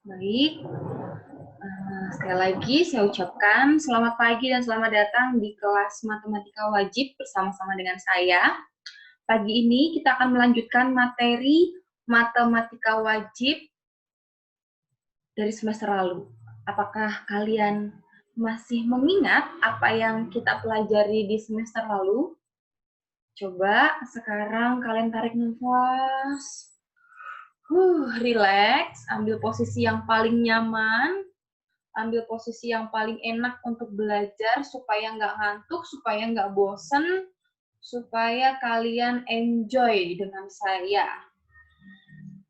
Baik, sekali lagi saya ucapkan selamat pagi dan selamat datang di kelas Matematika Wajib bersama-sama dengan saya. Pagi ini kita akan melanjutkan materi Matematika Wajib dari semester lalu. Apakah kalian masih mengingat apa yang kita pelajari di semester lalu? Coba sekarang kalian tarik nafas. Relax, ambil posisi yang paling nyaman, ambil posisi yang paling enak untuk belajar supaya nggak ngantuk, supaya nggak bosen, supaya kalian enjoy dengan saya.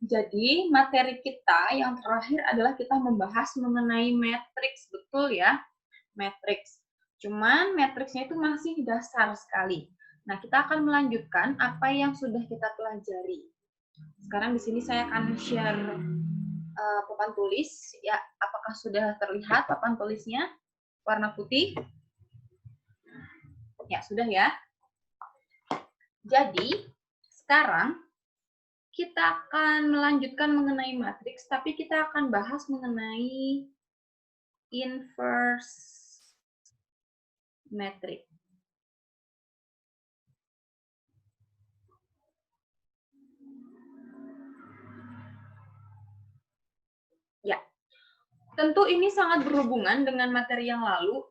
Jadi materi kita yang terakhir adalah kita membahas mengenai matriks, betul ya? Matriks. Cuman matriksnya itu masih dasar sekali. Nah, kita akan melanjutkan apa yang sudah kita pelajari. Sekarang di sini saya akan share papan tulis. Ya, apakah sudah terlihat papan tulisnya? Warna putih? Ya, sudah ya. Jadi, sekarang kita akan melanjutkan mengenai matriks, tapi kita akan bahas mengenai inverse matrix. Ya, tentu ini sangat berhubungan dengan materi yang lalu.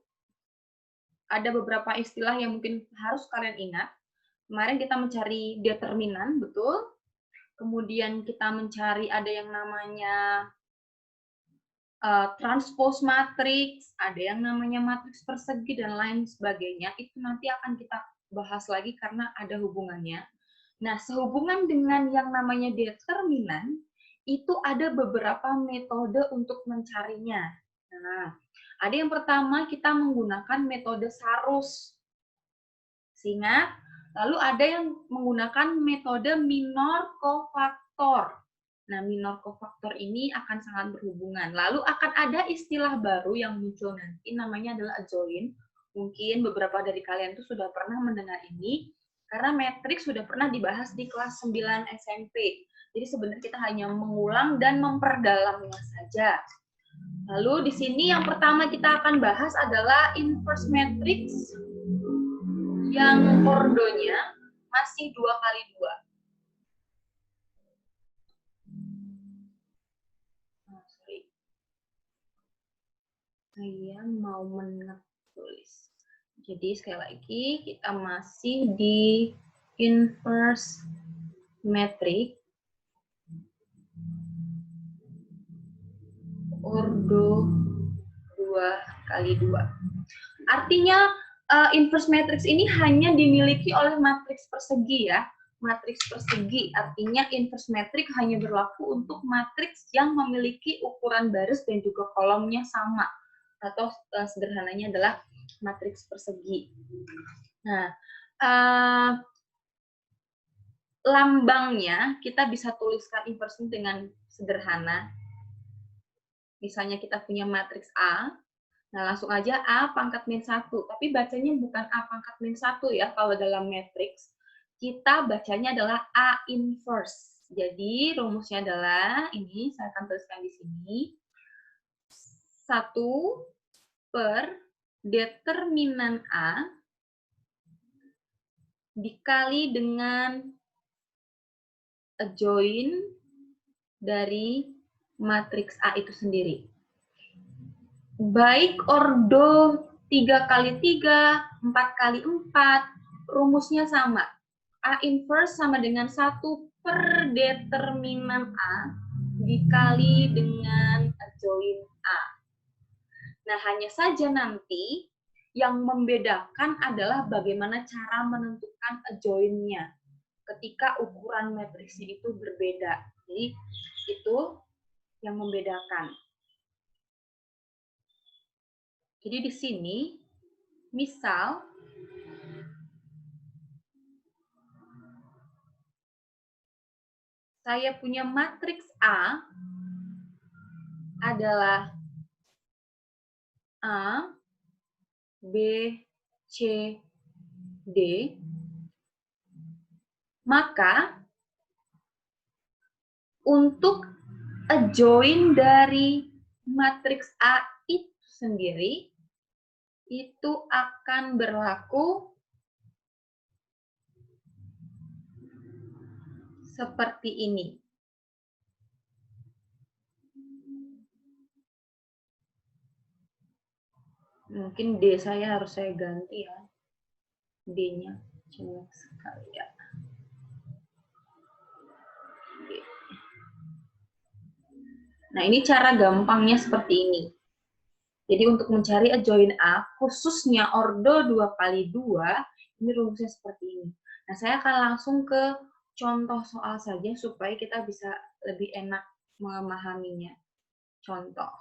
Ada beberapa istilah yang mungkin harus kalian ingat. Kemarin kita mencari determinan, betul? Kemudian kita mencari ada yang namanya transpose matrix, ada yang namanya matriks persegi, dan lain sebagainya. Itu nanti akan kita bahas lagi karena ada hubungannya. Nah, sehubungan dengan yang namanya determinan, itu ada beberapa metode untuk mencarinya. Nah, ada yang pertama kita menggunakan metode Sarus. Ingat, lalu ada yang menggunakan metode minor cofactor. Nah, minor cofactor ini akan sangat berhubungan. Lalu akan ada istilah baru yang muncul nanti, namanya adalah adjoint. Mungkin beberapa dari kalian itu sudah pernah mendengar ini, karena matriks sudah pernah dibahas di kelas 9 SMP. Jadi sebenarnya kita hanya mengulang dan memperdalamnya saja. Lalu di sini yang pertama kita akan bahas adalah inverse matrix yang ordonya masih 2x2. Saya mau menulis. Jadi sekali lagi kita masih di inverse matrix ordo 2x2. Artinya inverse matrix ini hanya dimiliki oleh matriks persegi ya. Matriks persegi artinya inverse matrix hanya berlaku untuk matriks yang memiliki ukuran baris dan juga kolomnya sama, atau sederhananya adalah matriks persegi. Nah, lambangnya kita bisa tuliskan inverse dengan sederhana. Misalnya kita punya matriks A, nah langsung aja A pangkat min 1, tapi bacanya bukan A pangkat min 1 ya, kalau dalam matriks. Kita bacanya adalah A inverse. Jadi rumusnya adalah, ini saya akan tuliskan di sini, 1 per determinan A dikali dengan adjoint dari matriks A itu sendiri. Baik ordo 3x3, 4x4, rumusnya sama. A inverse sama dengan 1 per determinan A dikali dengan adjoint A. Nah, hanya saja nanti yang membedakan adalah bagaimana cara menentukan adjoint-nya ketika ukuran matriksnya itu berbeda. Jadi, itu yang membedakan. Jadi di sini, misal saya punya matriks A adalah A, B, C, D, maka untuk adjoint dari matriks A itu sendiri itu akan berlaku seperti ini. Mungkin D saya harus saya ganti ya. D-nya jelek sekali ya. Nah, ini cara gampangnya seperti ini. Jadi untuk mencari adjoint A, khususnya ordo 2x2, ini rumusnya seperti ini. Nah, saya akan langsung ke contoh soal saja supaya kita bisa lebih enak memahaminya. Contoh.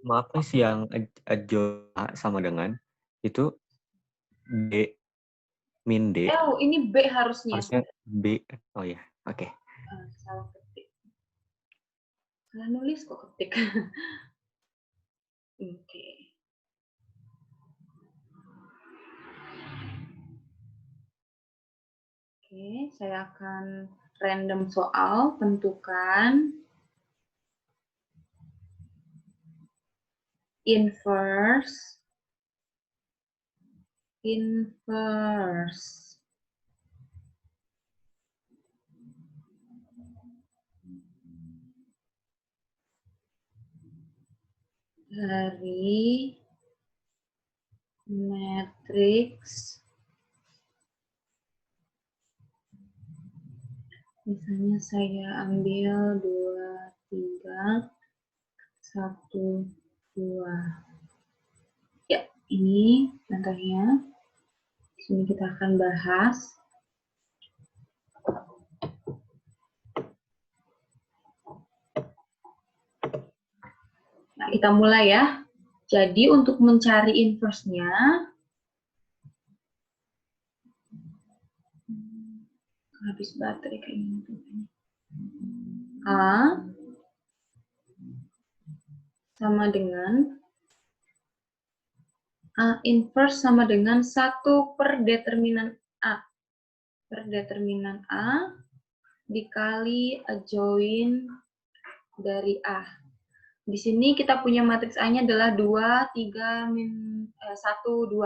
Maaf Miss, yang adjoint A sama dengan itu B min D. Oh, ini B harusnya. Harusnya B. Oh ya, oke. Salah ketik. Salah nulis kok ketik. Oke. Oke, saya akan random soal, tentukan inverse dari matriks, misalnya saya ambil 2, 3, 1, 2. Ya, ini contohnya. Di sini kita akan bahas. Nah, kita mulai ya. Jadi untuk mencari inverse-nya, habis baterai kayak gini. A sama dengan A inverse sama dengan 1 per determinan A. Per determinan A dikali adjoint dari A. Di sini kita punya matriks A-nya adalah 2, 3, 1, 2.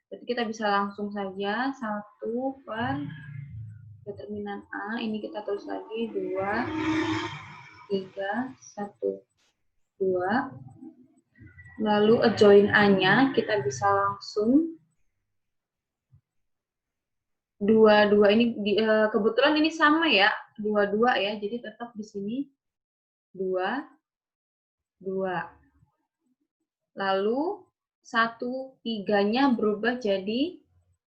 Jadi kita bisa langsung saja 1 per determinan A. Ini kita tulis lagi 2, 3, 1, 2. Lalu adjoint A-nya kita bisa langsung 2, 2 ini kebetulan ini sama ya, 2, 2 ya. Jadi tetap di sini 2, 2. Lalu 1, 3-nya berubah jadi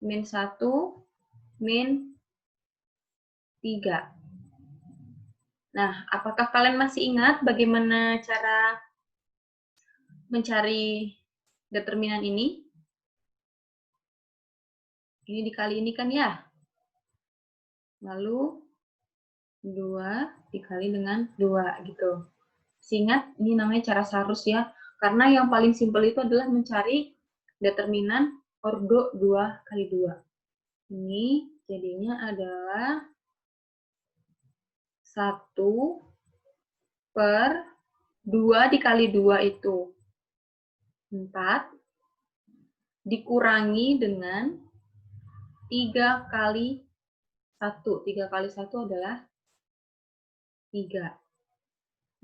min 1, min 3. Nah, apakah kalian masih ingat bagaimana cara mencari determinan ini? Ini dikali ini kan ya? Lalu 2 dikali dengan 2 gitu. Ingat, ini namanya cara Sarus ya. Karena yang paling simpel itu adalah mencari determinan ordo 2 kali 2. Ini jadinya adalah 1 per 2 dikali 2 itu 4 dikurangi dengan 3 kali 1. 3 kali 1 adalah 3.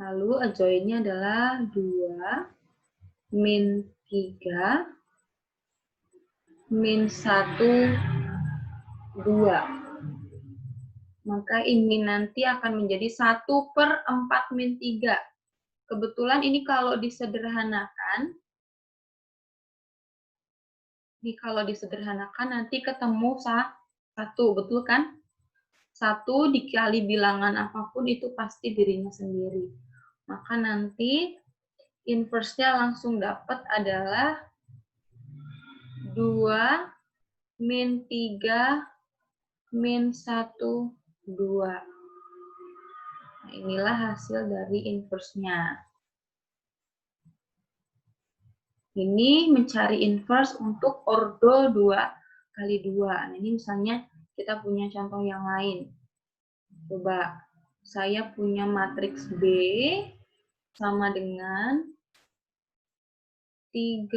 Lalu adjoint-nya adalah 2 min 3 min 1, 2. Maka ini nanti akan menjadi 1 per 4 min 3. Kebetulan ini kalau disederhanakan, nanti ketemu 1, betul kan? 1 dikali bilangan apapun itu pasti dirinya sendiri. Maka nanti inverse-nya langsung dapat adalah 2 min 3 min 1, 2. Nah, inilah hasil dari inverse-nya. Ini mencari inverse untuk ordo 2 kali 2. Nah, ini misalnya kita punya contoh yang lain. Coba, saya punya matriks B sama dengan 3,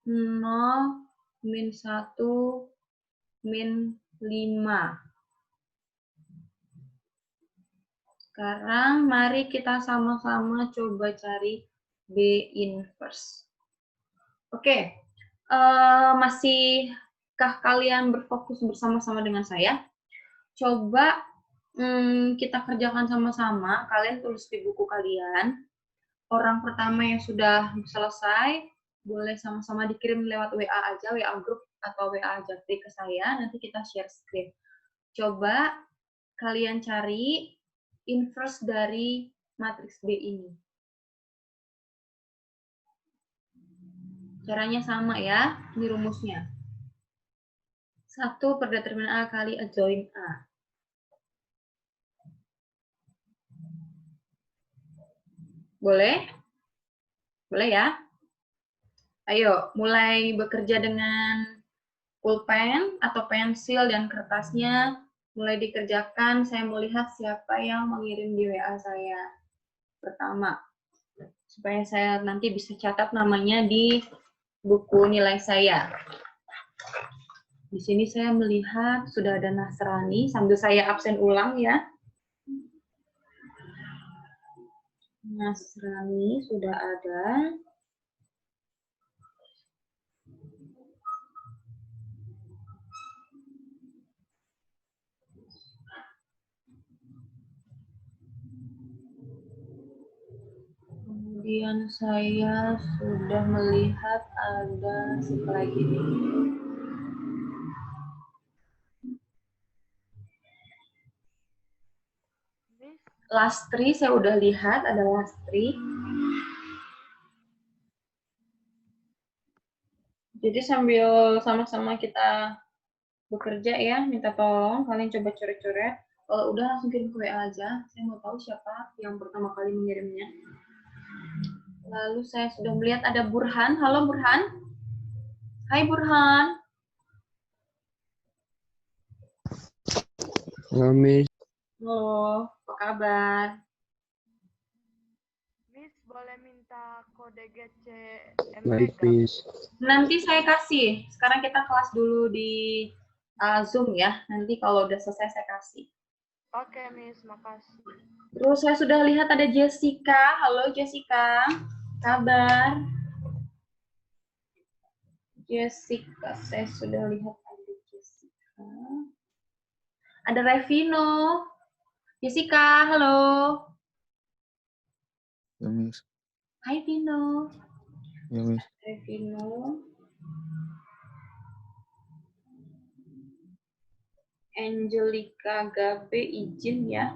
0, min 1, min 5. Sekarang mari kita sama-sama coba cari B inverse. Oke, masihkah kalian berfokus bersama-sama dengan saya? Coba kita kerjakan sama-sama. Kalian tulis di buku kalian. Orang pertama yang sudah selesai, boleh sama-sama dikirim lewat WA aja, WA group atau WA Japri ke saya. Nanti kita share screen. Coba kalian cari inverse dari matriks B ini. Caranya sama ya, ini rumusnya. 1 per determinan A kali adjoint A. Boleh? Boleh ya? Ayo, mulai bekerja dengan pulpen atau pensil dan kertasnya. Mulai dikerjakan, saya mau lihat siapa yang mengirim di WA saya. Pertama, supaya saya nanti bisa catat namanya di buku nilai saya. Di sini saya melihat sudah ada Nasrani, sambil saya absen ulang ya. Nasrani sudah ada. Kemudian saya sudah melihat ada siapa lagi nih. Lastri, saya udah lihat ada Lastri. Jadi sambil sama-sama kita bekerja ya, minta tolong kalian coba coret-coret. Kalau udah langsung kirim ke WA aja. Saya mau tahu siapa yang pertama kali mengirimnya. Lalu saya sudah melihat ada Burhan. Halo Burhan. Hai Burhan. Halo, Miss. Halo, apa kabar? Miss, boleh minta kode GC Baik, MPK? Miss. Nanti saya kasih. Sekarang kita kelas dulu di Zoom ya. Nanti kalau udah selesai saya kasih. Oke, Miss, makasih. Terus saya sudah lihat ada Jessica. Halo Jessica. Kabar? Jessica, saya sudah lihat ada Jessica. Ada Revino. Jessica, halo. Ya, Miss. Hai Vino. Ya, Miss. Revino. Angelica Gabe izin ya.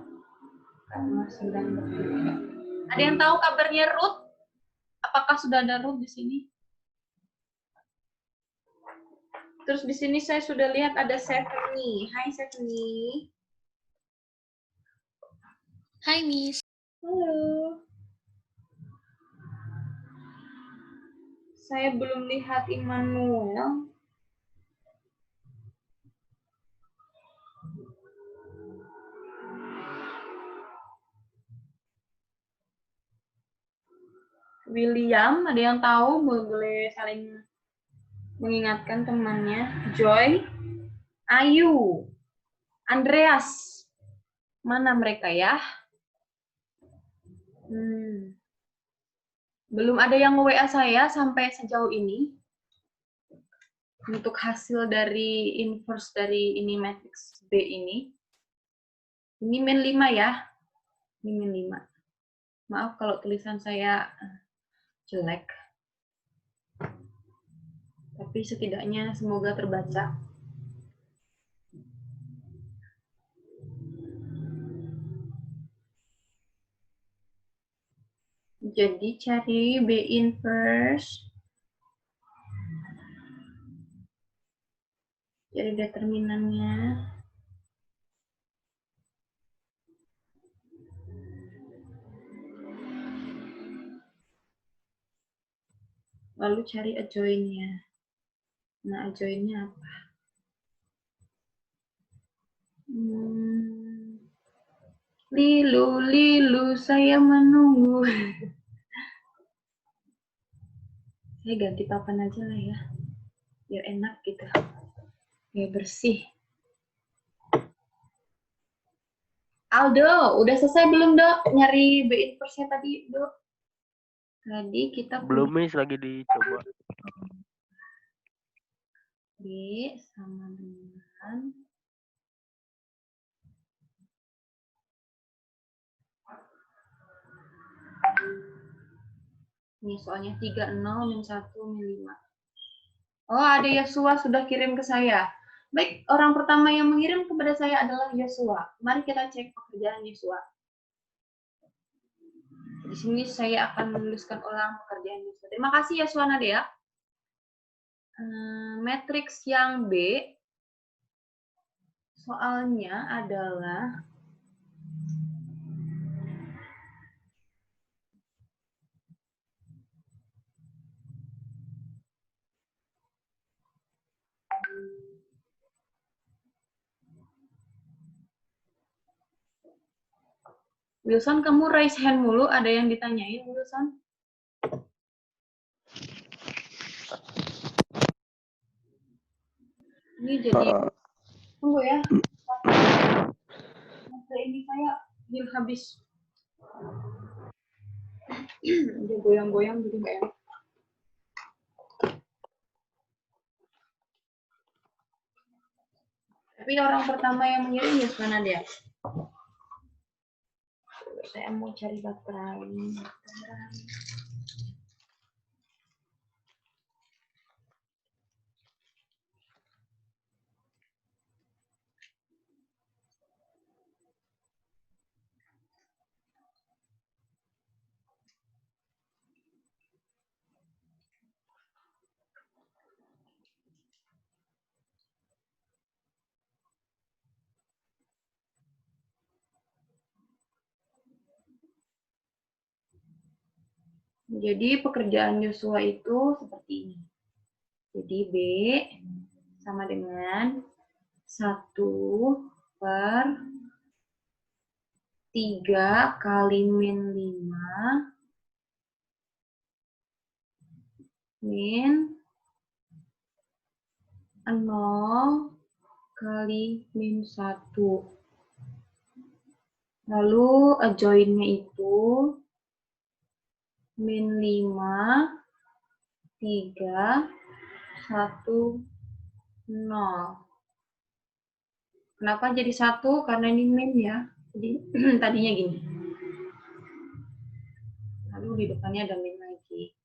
Karena sedang bekerja. Ada yang tahu kabarnya Ruth? Apakah sudah ada Ruth di sini? Terus di sini saya sudah lihat ada Stephanie. Hai Stephanie. Hai, Miss. Halo. Saya belum lihat Immanuel. William, ada yang tahu? Boleh saling mengingatkan temannya. Joy, Ayu, Andreas. Mana mereka ya? Belum ada yang nge-WA saya sampai sejauh ini. Untuk hasil dari inverse dari ini matriks B ini. Ini min 5 ya. Ini min 5. Maaf kalau tulisan saya jelek. Tapi setidaknya semoga terbaca. Jadi cari B inverse. Cari determinannya. Lalu cari adjoint-nya. Nah, adjoint-nya apa? Lilu, lilu, saya menunggu. Saya ganti papan aja lah ya. Biar enak gitu. Biar bersih. Aldo, udah selesai belum, Dok? Nyari B inverse-nya tadi, Dok? Tadi kita Belum, punya Miss, lagi dicoba. B sama dengan ini soalnya 30 min 1 min 5. Oh, ada Yosua sudah kirim ke saya. Baik, orang pertama yang mengirim kepada saya adalah Yosua. Mari kita cek pekerjaan Yosua. Di sini saya akan menuliskan ulang pekerjaan Yosua. Terima kasih Yosua Nadia. Matriks yang B, soalnya adalah Wilson, kamu raise hand mulu, ada yang ditanyain, Wilson? Ini jadi, tunggu ya. Ini saya bil habis. Dia goyang-goyang jadi nggak enak. Tapi orang pertama yang mengirim ya mana dia? Saya mau cari baterai. Jadi pekerjaan Yosua itu seperti ini. Jadi B sama dengan 1/3 kali min 5 min 0 kali min 1. Lalu adjoin-nya itu min 5, 3, 1, 0. Kenapa jadi 1? Karena ini min ya. Jadi tadinya gini. Lalu di depannya ada min lagi.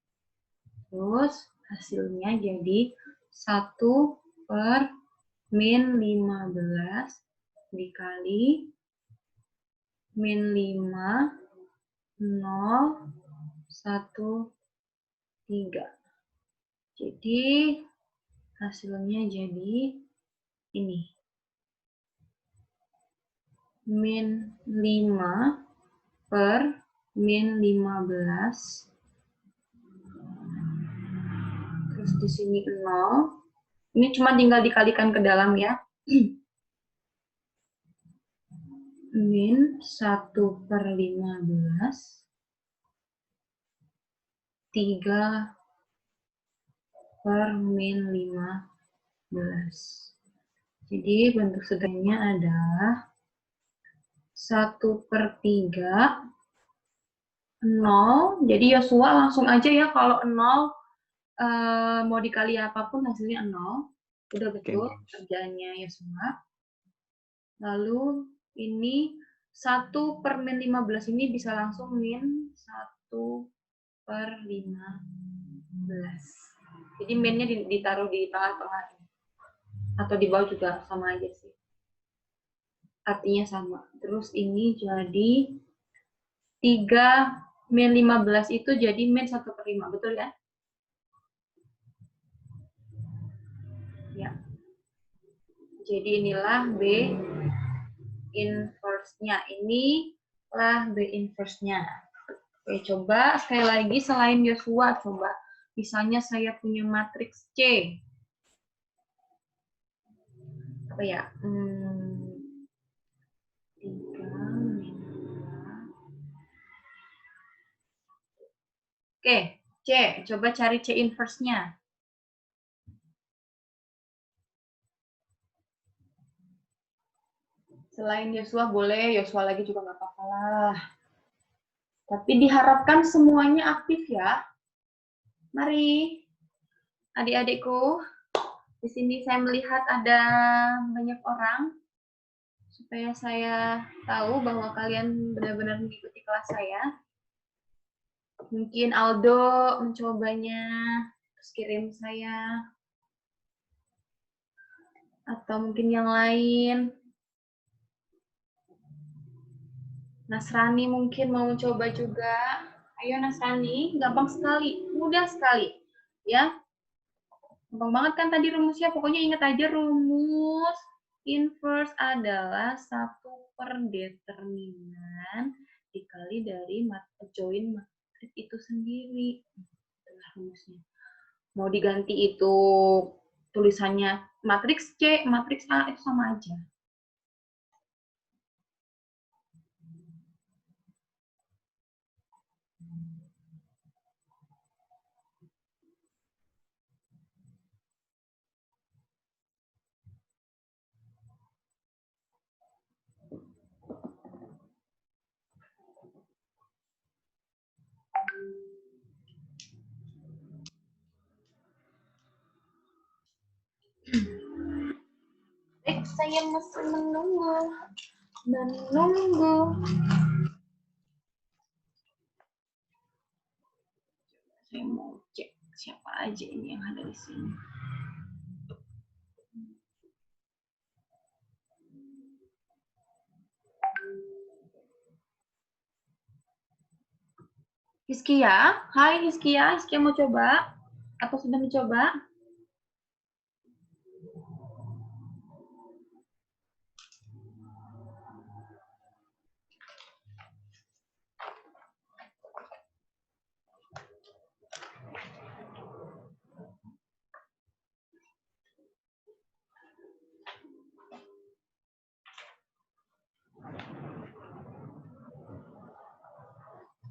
Terus hasilnya jadi 1 per min 15 dikali min 5, 0, 1, 3. Jadi hasilnya jadi ini. Min 5 per min 15. Terus di sini 0. Ini cuma tinggal dikalikan ke dalam ya. Min 1/15. 3 per min 15. Jadi bentuk sederhananya adalah 1/3 0. Jadi Yosua langsung aja ya, kalau 0 mau dikali apapun hasilnya 0. Udah betul kerjaannya Yosua. Lalu ini 1 per min 15 ini bisa langsung min 1/15. Jadi minnya ditaruh di tengah-tengah. Atau di bawah juga sama aja sih. Artinya sama. Terus ini jadi 3 min 15 itu jadi min 1/5. Betul kan? Ya. Jadi inilah B inverse-nya. Inilah B inverse-nya. Oke, coba sekali lagi selain Yosua, coba. Misalnya saya punya matriks C. Apa ya? Oke, C. Coba cari C inverse-nya. Selain Yosua boleh, Yosua lagi juga nggak apa-apa lah. Tapi diharapkan semuanya aktif ya. Mari, adik-adikku. Di sini saya melihat ada banyak orang. Supaya saya tahu bahwa kalian benar-benar mengikuti kelas saya. Mungkin Aldo mencobanya, terus kirim saya. Atau mungkin yang lain. Nasrani mungkin mau mencoba juga. Ayo Nasrani, gampang sekali, mudah sekali. Ya, gampang banget kan tadi rumusnya. Pokoknya ingat aja rumus inverse adalah 1/determinan dikali dari join matriks itu sendiri. Itulah rumusnya. Mau diganti itu tulisannya matriks C, matriks A, itu sama aja. Saya masih menunggu. Saya mau cek siapa aja ini yang ada di sini. Hiskia, hai Hiskia, Hiskia mau coba? Atau sudah mencoba?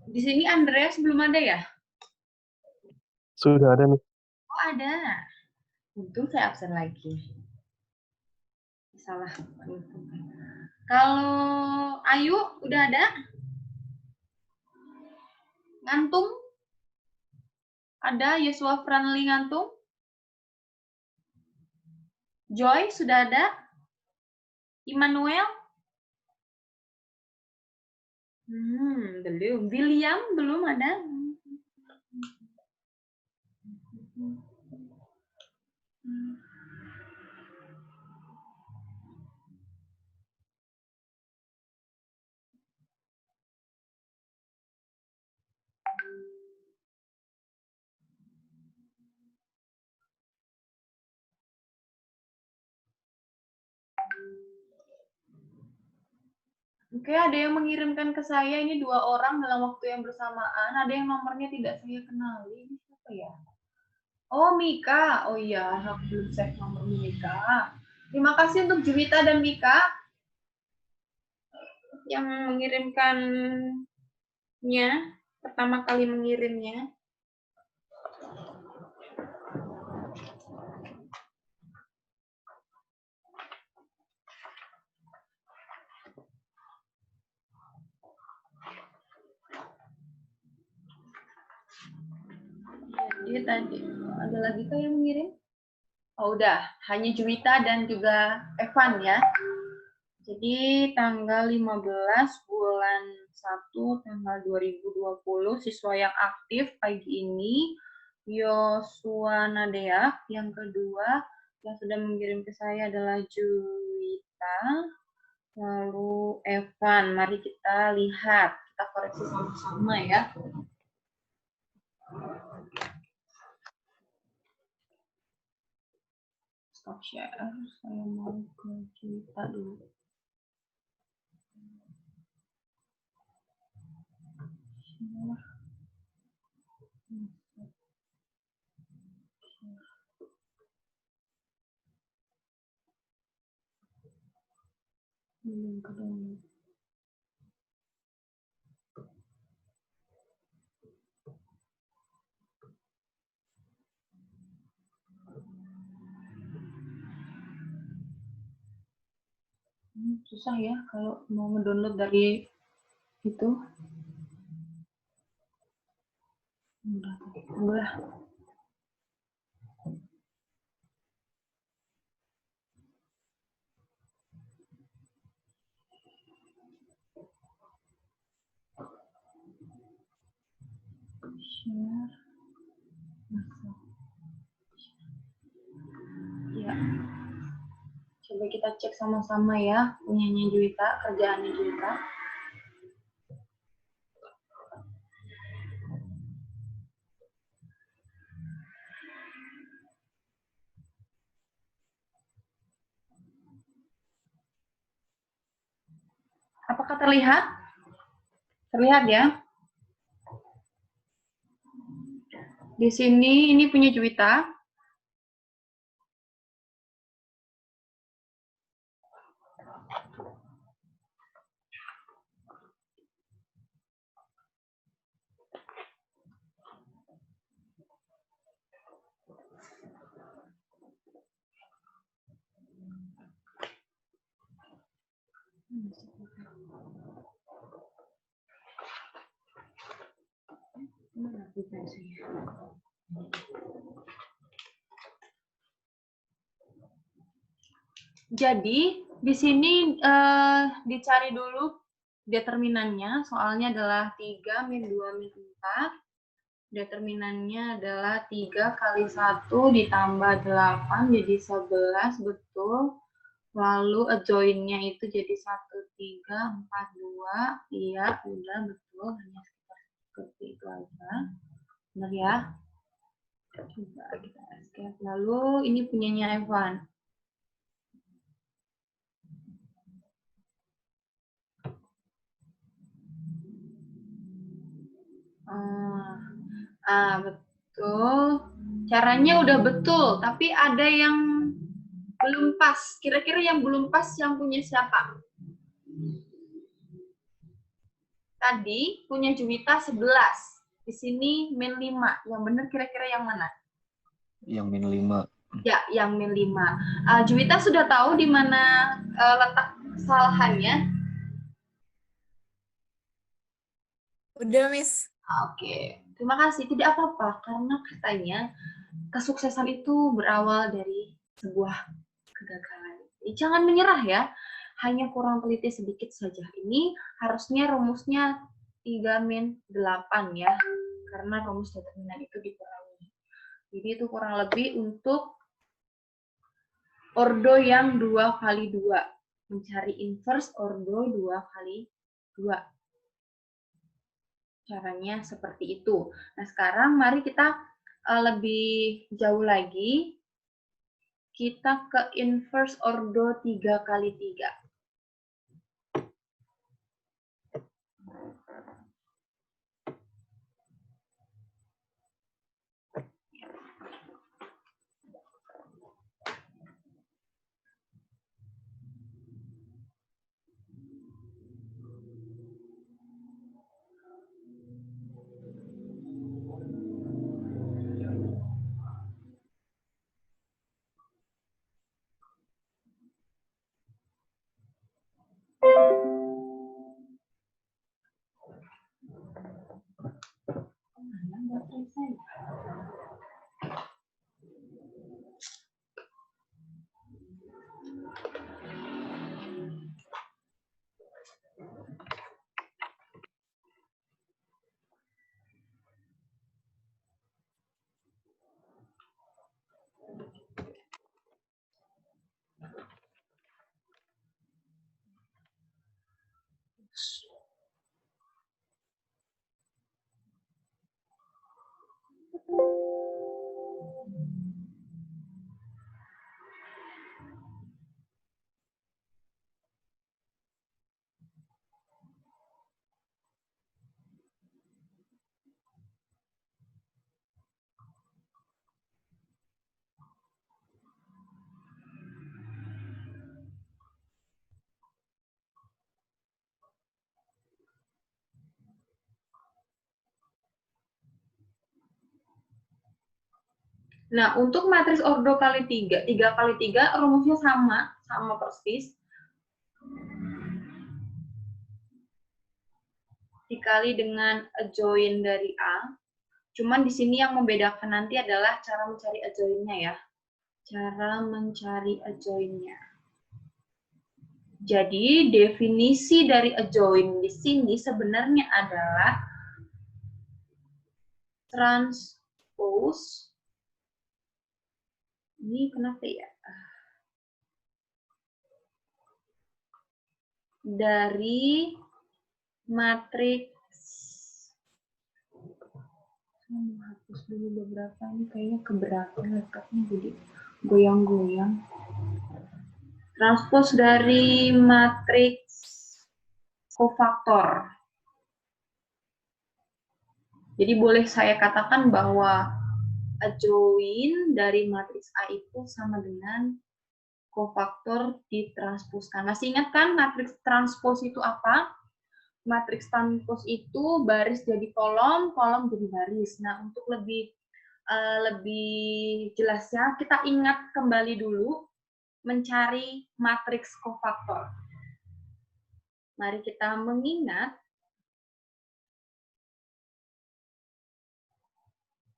Di sini Andreas belum ada ya? Sudah ada nih. Oh ada. Untung saya absen lagi. Salah. Kalau Ayu udah ada? Ngantung? Ada Yosua Franly ngantung? Joy sudah ada? Immanuel? Belum. William belum ada? Oke, ada yang mengirimkan ke saya ini 2 orang dalam waktu yang bersamaan. Ada yang nomornya tidak saya kenali. Ini siapa ya? Oh, Mika. Oh iya, aku belum save nomor Mika. Terima kasih untuk Juwita dan Mika yang mengirimkannya, pertama kali mengirimnya. Jadi tadi ada lagi kah yang mengirim? Oh udah, hanya Juwita dan juga Evan ya. Jadi tanggal 15 bulan 1 tanggal 2020 siswa yang aktif pagi ini Yosua Nadea, yang kedua yang sudah mengirim ke saya adalah Juwita, lalu Evan. Mari kita lihat, kita koreksi sama-sama ya. Stop share, saya mau ke Juwita dulu. Susah ya kalau mau ngedownload dari itu. Udah. Share. Masuk. Ya. Coba kita cek sama-sama ya, punyanya Juwita, kerjaannya Juwita. Apakah terlihat? Terlihat ya? Di sini ini punya Juwita. Mana aplikasinya? Jadi di sini dicari dulu determinannya, soalnya adalah 3 min 2 min 4. Determinannya adalah 3 kali 1 ditambah 8 jadi 11, betul. Lalu adjoin-nya itu jadi 1, 3, 4, 2. Iya, udah betul. Hanya seperti itu aja. Benar ya? Coba kita escape. Lalu ini punyanya Evan. Betul. Caranya udah betul, tapi ada yang belum pas. Kira-kira yang belum pas yang punya siapa? Tadi punya Juwita 11. Di sini min 5. Yang benar kira-kira yang mana? Yang min 5. Ya, yang min 5. Juwita sudah tahu di mana letak kesalahannya? Udah, Miss. Oke. Terima kasih. Tidak apa-apa, karena katanya kesuksesan itu berawal dari sebuah kegagalan. Jadi, jangan menyerah ya. Hanya kurang teliti sedikit saja. Ini harusnya rumusnya 3 min 8 ya. Karena rumus determinan itu dikurangi. Jadi itu kurang lebih untuk ordo yang 2 kali 2. Mencari inverse ordo 2 kali 2. Caranya seperti itu. Nah, sekarang mari kita lebih jauh lagi. Kita ke inverse ordo 3 kali 3. Nah, untuk matriks ordo kali 3, 3 kali 3 rumusnya sama persis. dikali dengan adjoint dari A. Cuman di sini yang membedakan nanti adalah cara mencari adjoint-nya ya. Cara mencari adjoint-nya. Jadi definisi dari adjoint di sini sebenarnya adalah transpose. Ini kenapa ya? Dari matriks. Saya mau hapus dulu beberapa, ini kayaknya keberatan laptopnya jadi goyang-goyang. Transpose dari matriks kofaktor. Jadi boleh saya katakan bahwa adjoint dari matriks A itu sama dengan kofaktor ditranspose. Masih ingat kan matriks transpose itu apa? Matriks transpose itu baris jadi kolom, kolom jadi baris. Nah, untuk lebih jelasnya, kita ingat kembali dulu mencari matriks kofaktor. Mari kita mengingat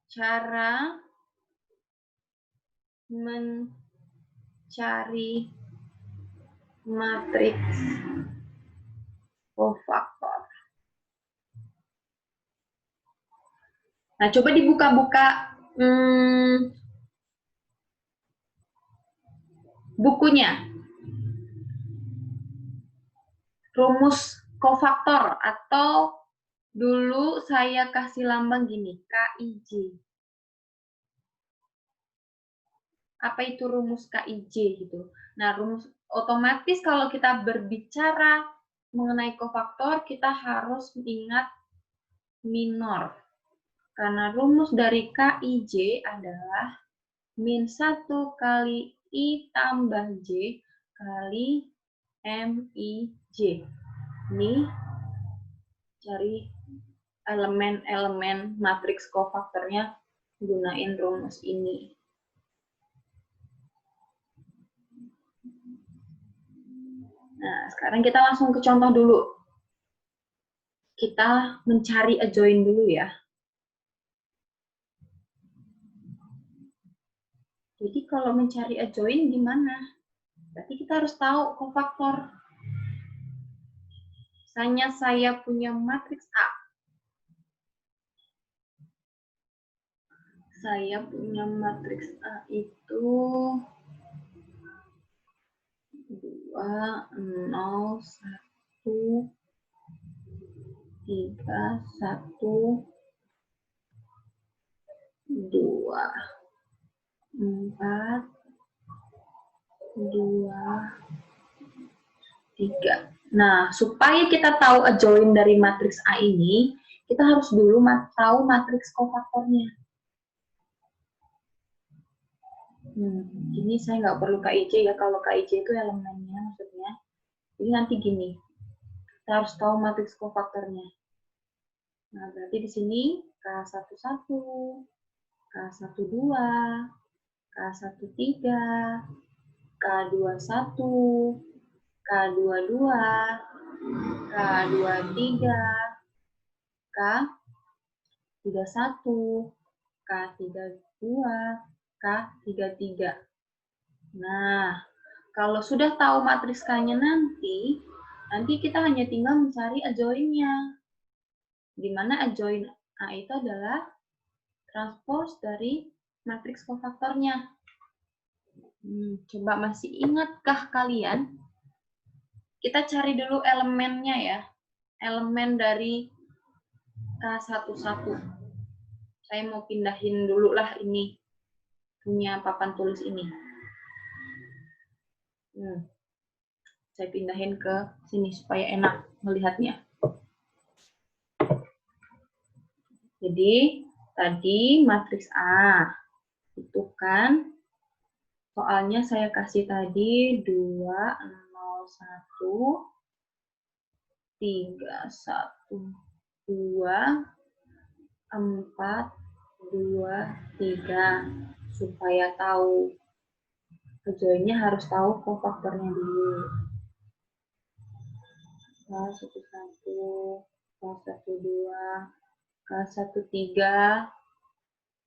cara mencari matriks kofaktor. Nah, coba dibuka-buka bukunya. Rumus kofaktor atau dulu saya kasih lambang gini, KIJ. Apa itu rumus KIJ gitu? Nah, rumus otomatis kalau kita berbicara mengenai kofaktor, kita harus ingat minor. Karena rumus dari KIJ adalah min 1 kali I tambah J kali MIJ. Ini cari elemen-elemen matriks kofaktornya gunain rumus ini. Nah, sekarang kita langsung ke contoh dulu. Kita mencari adjoint dulu ya. Jadi kalau mencari adjoint gimana? Berarti kita harus tahu kofaktor. Misalnya saya punya matriks A. Saya punya matriks A itu 2, 0, 1, 3, 1, 2, 4, 2, 3. Nah, supaya kita tahu adjoint dari matriks A ini, kita harus dulu tahu matriks kofaktornya. Ini saya nggak perlu KIJ ya, kalau KIJ itu elemennya maksudnya. Jadi nanti gini, kita harus tahu matriks kofaktornya. Nah, berarti di sini K11, K12, K13, K21, K22, K23, K31, K32, K33. Nah, kalau sudah tahu matriks K-nya nanti kita hanya tinggal mencari adjoint-nya. Di mana adjoint A itu adalah transpose dari matriks kofaktornya. Coba masih ingatkah kalian? Kita cari dulu elemennya ya. Elemen dari K11. Saya mau pindahin dulu lah ini. Punya papan tulis ini. Saya pindahin ke sini supaya enak melihatnya. Jadi, tadi matriks A. Itu kan soalnya saya kasih tadi 2, 0, 1, 3, 1, 2, 4, 2, 3. Supaya tahu adjoint-nya harus tahu kofaktornya dulu. K11, K12, K13,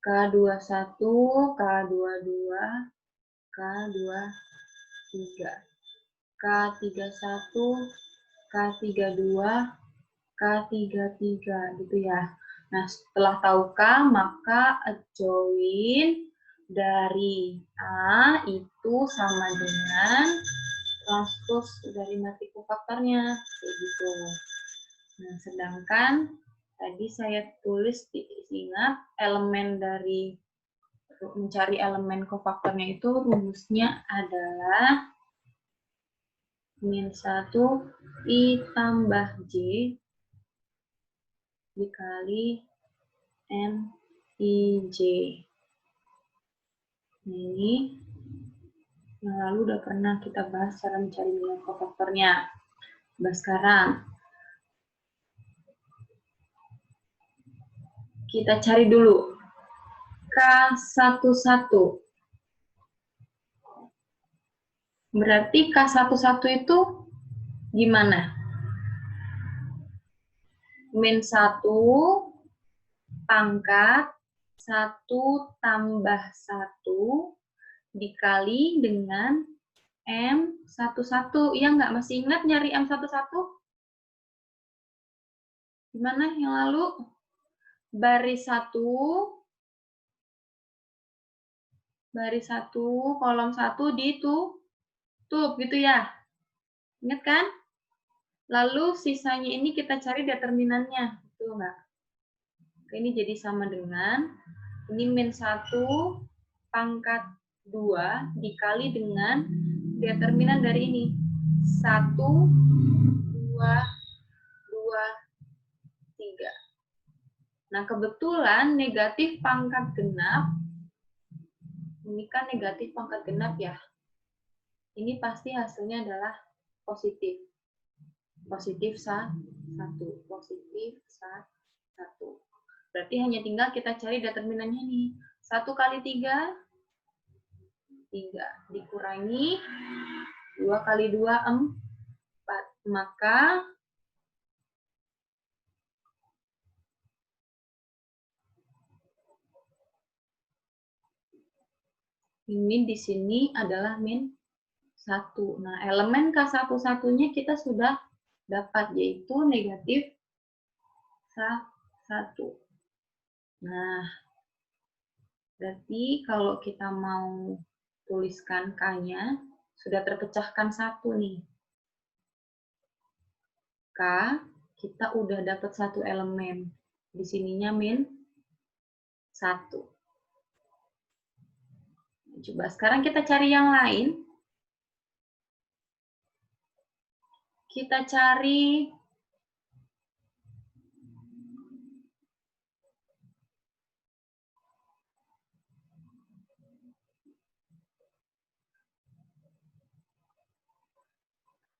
K21, K22, K23, K31, K32, K33 gitu ya. Nah, setelah tahu K, maka adjoin dari A itu sama dengan transpose dari matriks kofaktornya, kayak gitu. Nah, sedangkan tadi saya tulis, ingat elemen dari mencari elemen kofaktornya itu rumusnya adalah -1 I tambah J dikali N IJ. Nah, ini yang lalu udah pernah kita bahas cara mencari nilai kofaktornya. Bahas sekarang. Kita cari dulu K11. Berarti K11 itu gimana? -1 pangkat 1 tambah 1 dikali dengan M11. Iya nggak? Masih ingat nyari M11? Gimana yang lalu? Baris 1, kolom 1 ditutup gitu ya. Ingat kan? Lalu sisanya ini kita cari determinannya. Betul nggak? Oke, ini jadi sama dengan ini -1 pangkat 2 dikali dengan determinan dari ini. 1, 2, 2, 3. Nah, kebetulan negatif pangkat genap, ini kan negatif pangkat genap ya. Ini pasti hasilnya adalah positif. Positif 1. Positif 1. Berarti hanya tinggal kita cari determinannya nih. 1 kali 3, 3. Dikurangi 2 kali 2, 4. Maka ini di sini adalah -1. Nah, elemen K11-nya kita sudah dapat, yaitu negatif 1. Nah, berarti kalau kita mau tuliskan K-nya, sudah terpecahkan 1 nih. K, kita udah dapat 1 elemen. Di sininya -1. Coba sekarang kita cari yang lain. Kita cari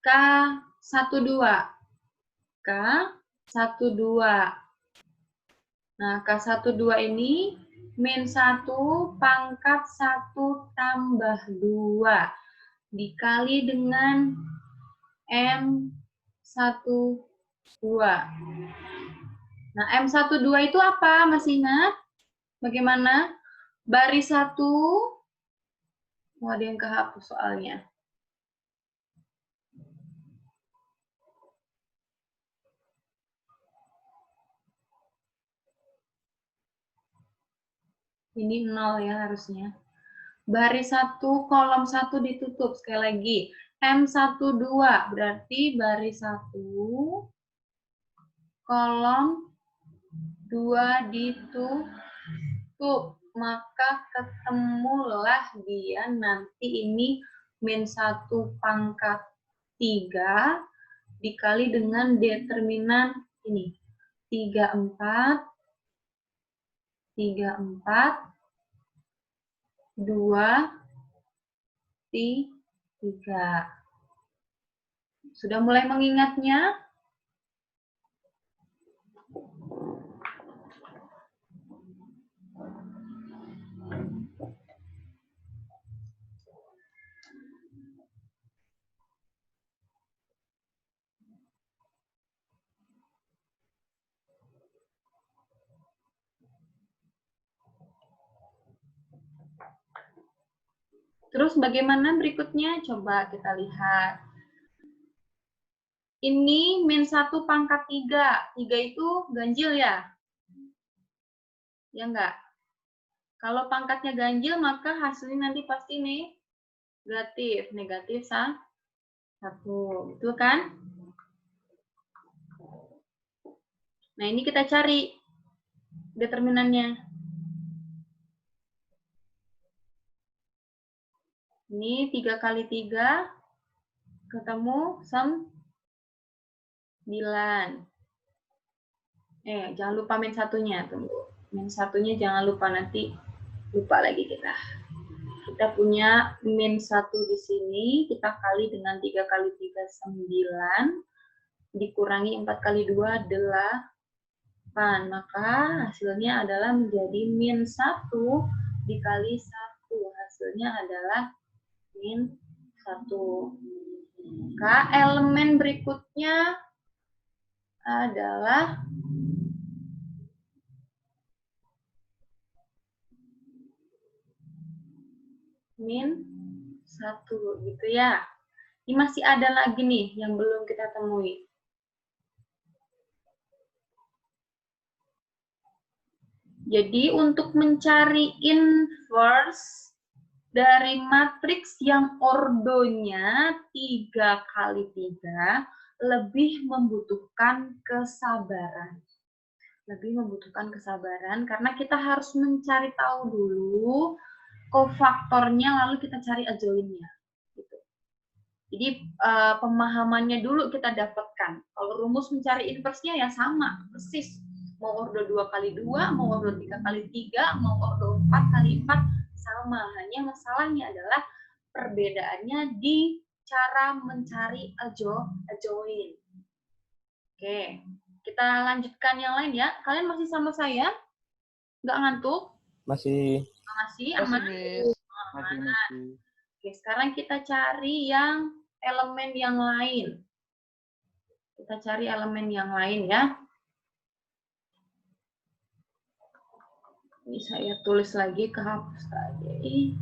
K12. K12. Nah, K12 ini -1 pangkat 1 tambah 2 dikali dengan M12. Nah, M12 itu apa? Masih ingat? Bagaimana? Baris 1. Oh, ada yang kehapus soalnya. Ini 0 ya harusnya. Baris 1, kolom 1 ditutup. Sekali lagi. M12 berarti baris 1, kolom 2 ditutup. Maka ketemulah dia nanti ini -1 pangkat 3 dikali dengan determinan ini. 34, 2, 3. Sudah mulai mengingatnya? Terus bagaimana berikutnya? Coba kita lihat. Ini min 1 pangkat 3. 3 itu ganjil ya? Ya enggak? Kalau pangkatnya ganjil, maka hasilnya nanti pasti negatif. Negatif 1. Betul kan? Nah, ini kita cari determinannya. Ini 3 kali 3 ketemu 9. Jangan lupa min satunya. Tunggu. Min satunya jangan lupa, nanti lupa lagi kita. Kita punya min 1 di sini, kita kali dengan 3 kali 3, 9. Dikurangi 4 kali 2, 8. Maka hasilnya adalah menjadi min 1 dikali 1. Hasilnya adalah min 1. Maka elemen berikutnya adalah min 1 gitu ya. Ini masih ada lagi nih yang belum kita temui. Jadi untuk mencari inverse dari matriks yang ordonya 3 kali 3 lebih membutuhkan kesabaran. Lebih membutuhkan kesabaran karena kita harus mencari tahu dulu kofaktornya, lalu kita cari adjoinnya. Gitu. Jadi pemahamannya dulu kita dapatkan. Kalau rumus mencari inverse-nya ya sama, persis. Mau ordo 2 kali 2, mau ordo 3 kali 3, mau ordo 4 kali 4, sama. Hanya masalahnya adalah perbedaannya di cara mencari adjoin. Oke, kita lanjutkan yang lain ya. Kalian masih sama saya? Nggak ngantuk? Masih. Masih aman? Masih. Oke, sekarang kita cari yang elemen yang lain. Kita cari elemen yang lain ya. Ini saya tulis lagi, kehapus tadi.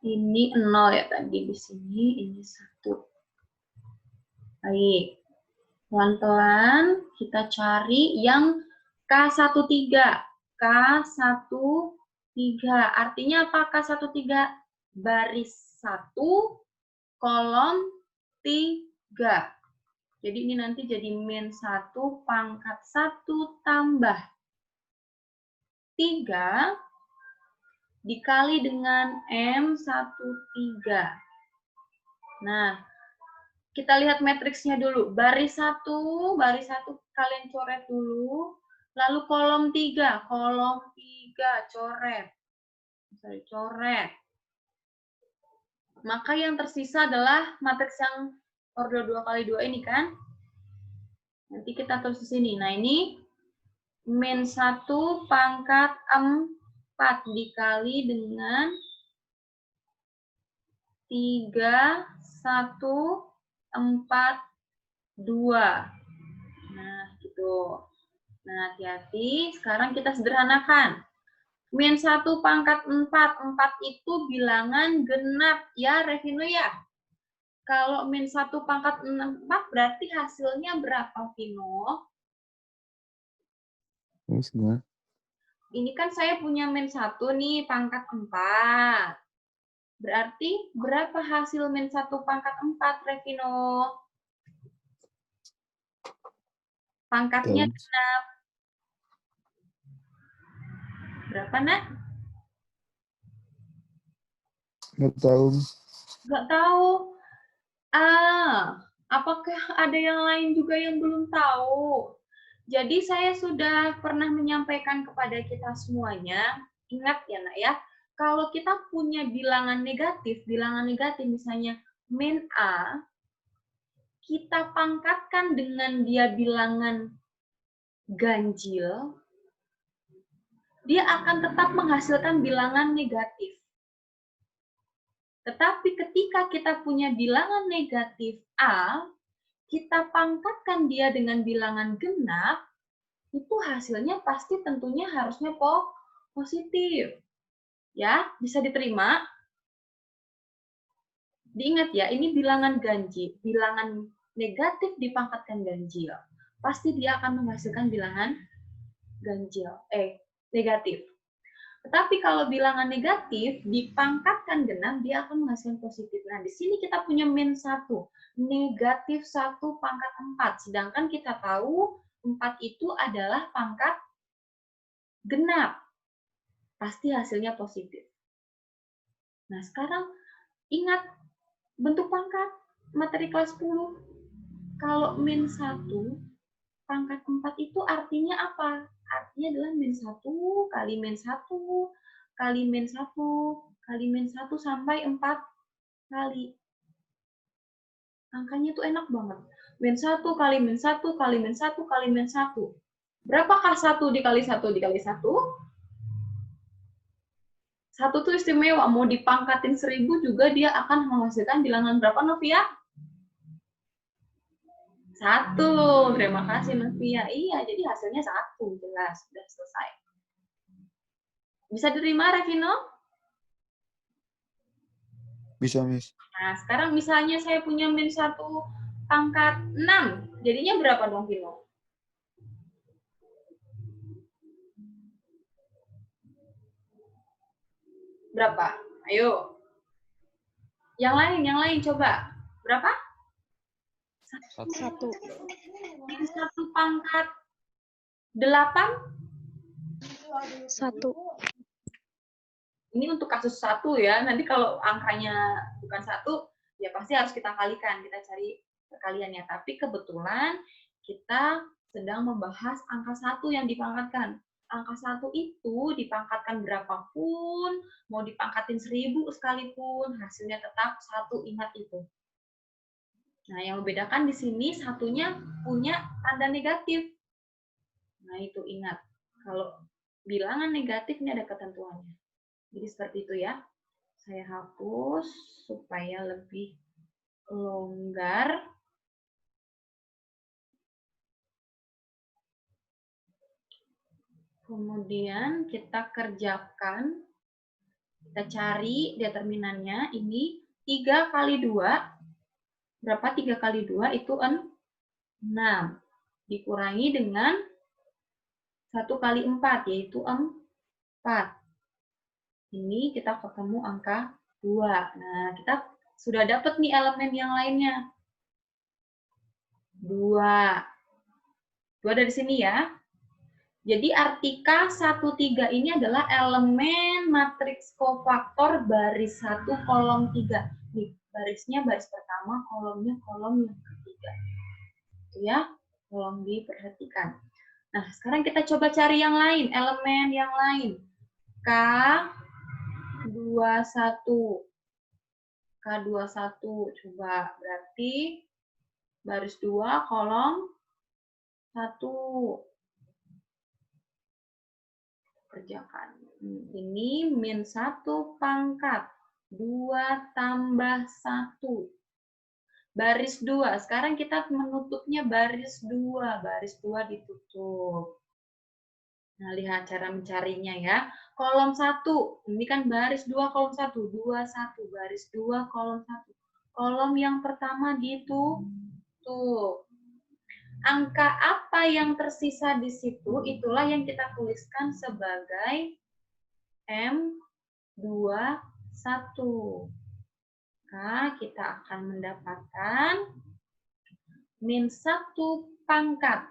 Ini 0 ya tadi di sini, ini 1. Baik. Pelan-pelan kita cari yang K13. K13. Artinya apa K13? Baris 1, kolom 3. Jadi ini nanti jadi min 1 pangkat 1 tambah 3 dikali dengan M13. Nah, kita lihat matriksnya dulu. Baris 1 kalian coret dulu. Lalu kolom 3 coret. Coret. Maka yang tersisa adalah matriks yang ordo 2 kali 2 ini kan. Nanti kita tulis di sini. Nah, ini min 1 pangkat 4 dikali dengan 3, 1, 4, 2. Nah, gitu. Nah, hati-hati. Sekarang kita sederhanakan. Min 1 pangkat 4. 4 itu bilangan genap ya, Revino ya. Kalau min 1 pangkat 4 berarti hasilnya berapa, Vino? Ini kan saya punya min 1 nih, pangkat 4. Berarti berapa hasil min 1 pangkat 4, Revino? Pangkatnya genap. Berapa, Nak? Nggak tahu. Nggak tahu. Apakah ada yang lain juga yang belum tahu? Jadi saya sudah pernah menyampaikan kepada kita semuanya, ingat ya Nak ya, kalau kita punya bilangan negatif misalnya min A, kita pangkatkan dengan dia bilangan ganjil, dia akan tetap menghasilkan bilangan negatif. Tetapi ketika kita punya bilangan negatif A, kita pangkatkan dia dengan bilangan genap, itu hasilnya pasti tentunya harusnya positif. Ya, bisa diterima? Diingat ya, ini bilangan ganjil, bilangan negatif dipangkatkan ganjil. Pasti dia akan menghasilkan bilangan ganjil, negatif. Tetapi kalau bilangan negatif dipangkatkan genap, dia akan menghasilkan positif. Nah, di sini kita punya min 1, negatif 1 pangkat 4. Sedangkan kita tahu 4 itu adalah pangkat genap. Pasti hasilnya positif. Nah, sekarang ingat bentuk pangkat materi kelas 10. Kalau min 1 pangkat 4 itu artinya apa? Artinya adalah min 1 kali min 1 kali min 1 kali min 1 sampai 4 kali. Angkanya tuh enak banget. Min 1 kali min 1 kali min 1 kali min 1. Berapakah 1 dikali 1 dikali 1? 1 tuh istimewa. Mau dipangkatin 1000 juga dia akan menghasilkan bilangan berapa, Novia? 1. Terima kasih, Novia. Iya, jadi hasilnya 1. Jelas, sudah selesai. Bisa diterima, Revino? Bisa, Miss. Nah, sekarang misalnya saya punya min 1 pangkat 6. Jadinya berapa dong, Vino? Berapa? Ayo. Yang lain coba. Berapa? 1. Min 1 pangkat 8? 1. Ini untuk kasus 1 ya. Nanti kalau angkanya bukan 1, ya pasti harus kita kalikan. Kita cari perkaliannya. Tapi kebetulan kita sedang membahas angka 1 yang dipangkatkan. Angka 1 itu dipangkatkan berapapun, mau dipangkatin 1000 sekalipun, hasilnya tetap 1, ingat itu. Nah, yang membedakan di sini satunya punya tanda negatif. Nah, itu ingat. Kalau bilangan negatif ini ada ketentuannya. Jadi seperti itu ya. Saya hapus supaya lebih longgar. Kemudian kita kerjakan. Kita cari determinannya. Ini 3 kali 2. Berapa 3 kali 2? Itu 6. Dikurangi dengan 1 kali 4, yaitu 4. Ini kita ketemu angka 2. Nah, kita sudah dapat nih elemen yang lainnya. 2. 2 dari sini ya. Jadi arti K13 ini adalah elemen matriks kofaktor baris 1 kolom 3. Nih, barisnya baris pertama, kolomnya kolom yang ketiga. Itu ya, tolong diperhatikan. Nah, sekarang kita coba cari yang lain, elemen yang lain. K21. K21. Coba, berarti baris 2, kolom 1. Kerjakan. Ini min 1 pangkat 2 tambah 1. Baris 2. Sekarang kita menutupnya baris 2. Baris 2 ditutup. Nah, lihat cara mencarinya ya. Kolom 1. Ini kan baris 2, kolom 1. 2, 1. Baris 2, kolom 1. Kolom yang pertama ditutup. Angka apa yang tersisa di situ, itulah yang kita tuliskan sebagai M21. Maka kita akan mendapatkan min 1 pangkat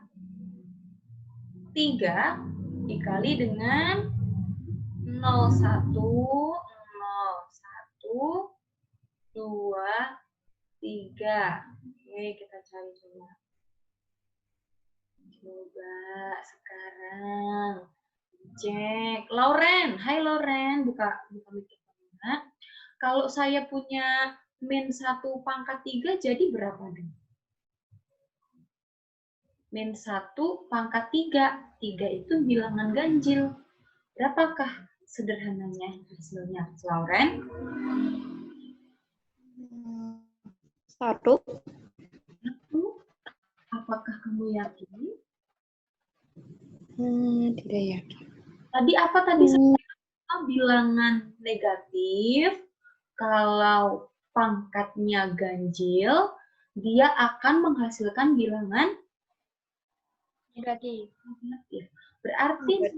3 dikali dengan 01, 01, 2, 3. Oke, kita cari coba. Coba sekarang cek. Lauren, hai Lauren, buka mikrofonnya. Kalau saya punya min 1 pangkat 3 jadi berapa nih? Min 1 pangkat 3. 3 itu bilangan ganjil. Berapakah sederhananya hasilnya, Lauren? 1. Apakah kamu yakin? Tidak yakin. Tadi apa tadi? Bilangan negatif, kalau pangkatnya ganjil, dia akan menghasilkan bilangan Negatif. negatif. Berarti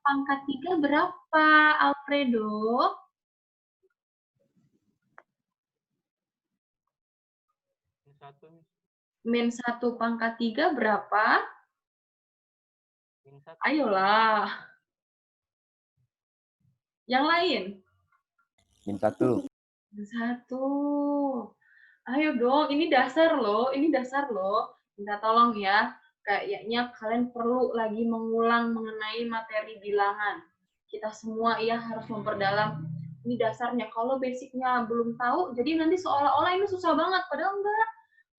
pangkat 3 berapa, Alfredo? Min 1 pangkat 3 berapa? Ayolah. Yang lain? Min 1. Min 1. Ayo dong, ini dasar loh. Minta tolong ya. Kayaknya kalian perlu lagi mengulang mengenai materi bilangan. Kita semua ya harus memperdalam ini dasarnya. Kalau basicnya belum tahu, jadi nanti seolah-olah ini susah banget. Padahal enggak.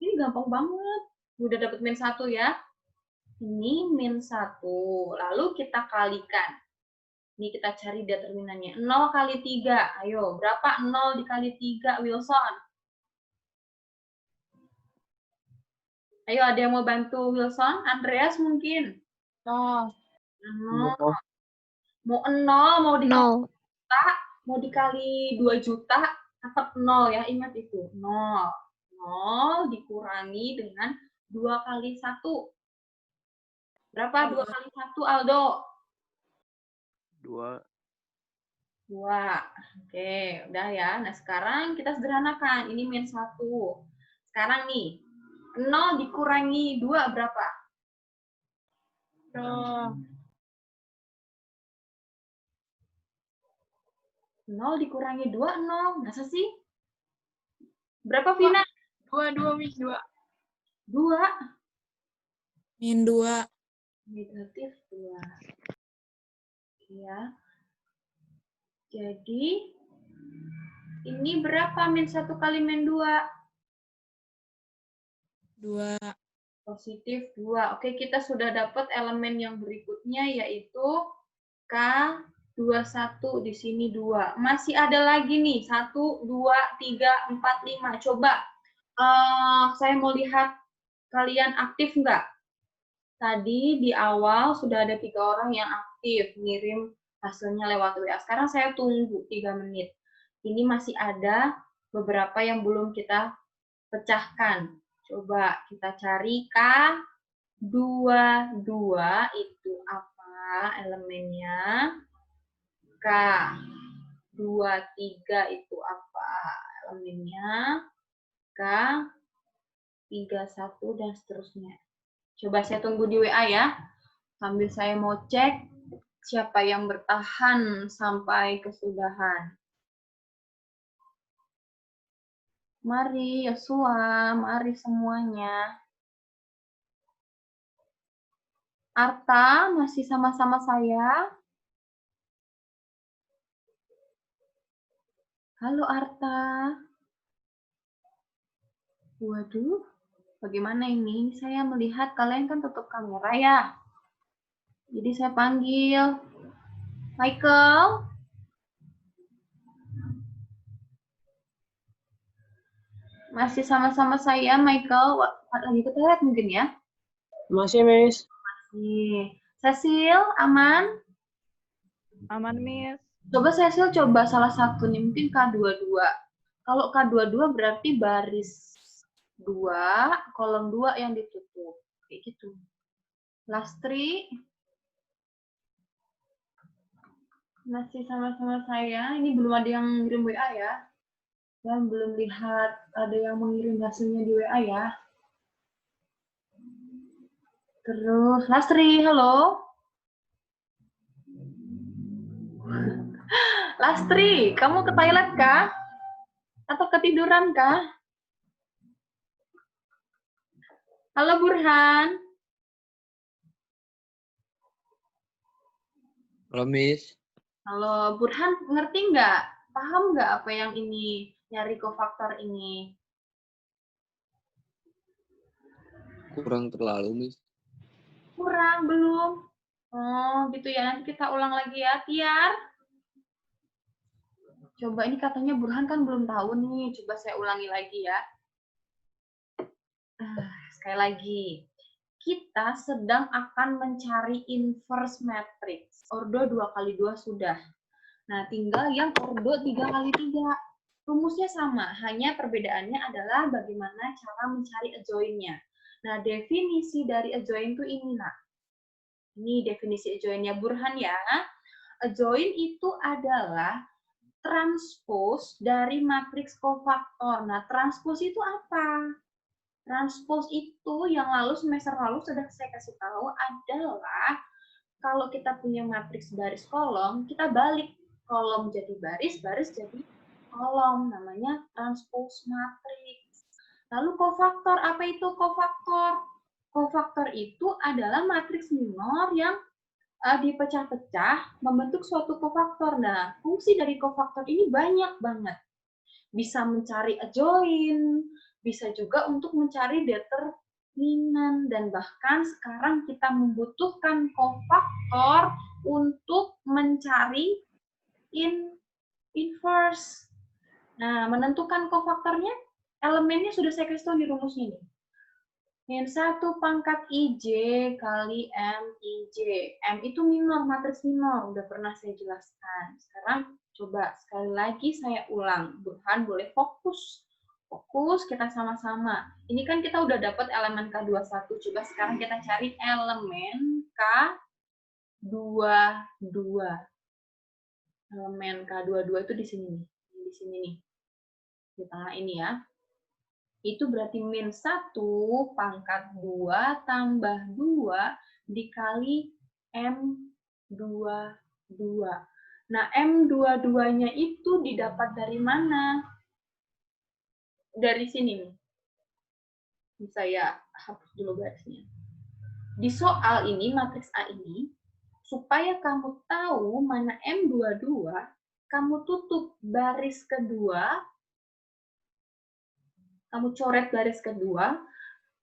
Ini gampang banget. Udah dapat min 1 ya. Ini min 1. Lalu kita kalikan. Ini kita cari determinannya. 0 kali 3. Ayo, berapa 0 dikali 3, Wilson? Ayo, ada yang mau bantu Wilson? Andreas mungkin? 0. Mau 0, mau dikali 0. juta, mau dikali 2 juta, tetap 0 ya, ingat itu. 0. 0 dikurangi dengan 2 kali 1. Berapa 2 kali 1, Aldo? 2. 2. Oke, udah ya. Nah, sekarang kita sederhanakan. Ini min 1. Sekarang nih, 0 dikurangi 2 berapa? 0. 0 dikurangi 2, 0. Masa sih? Berapa, Vina? 2, Miss, 2. 2. Min 2. Negatif 2. Ya. Jadi, ini berapa min 1 kali min 2? 2. Positif 2. Oke, kita sudah dapat elemen yang berikutnya, yaitu K21. Di sini 2. Masih ada lagi nih. 1, 2, 3, 4, 5. Coba. Saya mau lihat kalian aktif nggak? Tadi di awal sudah ada 3 orang yang aktif. Ngirim hasilnya lewat WA. Sekarang saya tunggu 3 menit. Ini masih ada beberapa yang belum kita pecahkan. Coba kita cari K22 itu apa elemennya? K23 itu apa elemennya? K31 dan seterusnya. Coba saya tunggu di WA ya. Sambil saya mau cek siapa yang bertahan sampai kesudahan. Mari Yosua, mari semuanya. Arta, masih sama-sama saya? Halo Arta. Waduh, bagaimana ini? Saya melihat kalian kan tutup kamera ya. Jadi saya panggil. Michael. Masih sama-sama saya, Michael. Lagi ke toilet mungkin ya? Masih, Miss. Masih. Cecil, aman? Aman, Miss. Coba Cecil coba salah satu nih, mungkin K22. Kalau K22 berarti baris 2, kolom 2 yang ditutup. Kayak gitu. Lastri. Masih sama-sama saya. Ini belum ada yang ngirim WA ya. Dan belum lihat ada yang mengirim hasilnya di WA ya. Terus, Lastri, halo. Lastri, kamu ke toilet kah? Atau ketiduran kah? Halo Burhan. Halo, Miss. Halo Burhan, ngerti nggak? Paham nggak apa yang ini, nyari kofaktor ini? Kurang terlalu, Miss. Kurang, belum? Oh, gitu ya. Nanti kita ulang lagi ya. Tiar. Coba ini katanya Burhan kan belum tahu nih. Coba saya ulangi lagi ya. Sekali lagi. kita sedang akan mencari inverse matrix. Ordo 2 kali 2 sudah. Nah, tinggal yang ordo 3 kali 3. Rumusnya sama, hanya perbedaannya adalah bagaimana cara mencari adjoint-nya. Nah, definisi dari adjoint itu ini, nak. Ini definisi adjoint-nya Burhan ya. Adjoint itu adalah transpose dari matriks kofaktor. Nah, transpose itu apa? Transpose itu yang lalu semester lalu sudah saya kasih tahu adalah kalau kita punya matriks baris kolom, kita balik kolom jadi baris, baris jadi kolom, namanya transpose matriks. Lalu kofaktor, apa itu kofaktor? Kofaktor itu adalah matriks minor yang dipecah-pecah membentuk suatu kofaktor. Nah, fungsi dari kofaktor ini banyak banget. Bisa mencari adjoint, bisa juga untuk mencari determinan, dan bahkan sekarang kita membutuhkan kofaktor untuk mencari inverse. Nah, menentukan kofaktornya, elemennya sudah saya kasih tahu di rumusnya ini. Min 1 pangkat IJ kali M IJ. M itu minor, matriks minor, udah pernah saya jelaskan. Sekarang coba sekali lagi saya ulang. Burhan boleh fokus. Fokus, kita sama-sama. Ini kan kita udah dapat elemen K21. Coba sekarang kita cari elemen K22. Elemen K22 itu di sini nih. Di sini nih. Di tengah ini ya. Itu berarti min 1 pangkat 2 tambah 2 dikali M22. Nah, M22-nya itu didapat dari mana? Dari sini nih. Saya hapus dulu garisnya. Di soal ini, matriks A ini, supaya kamu tahu mana M22, kamu tutup baris kedua, kamu coret baris kedua,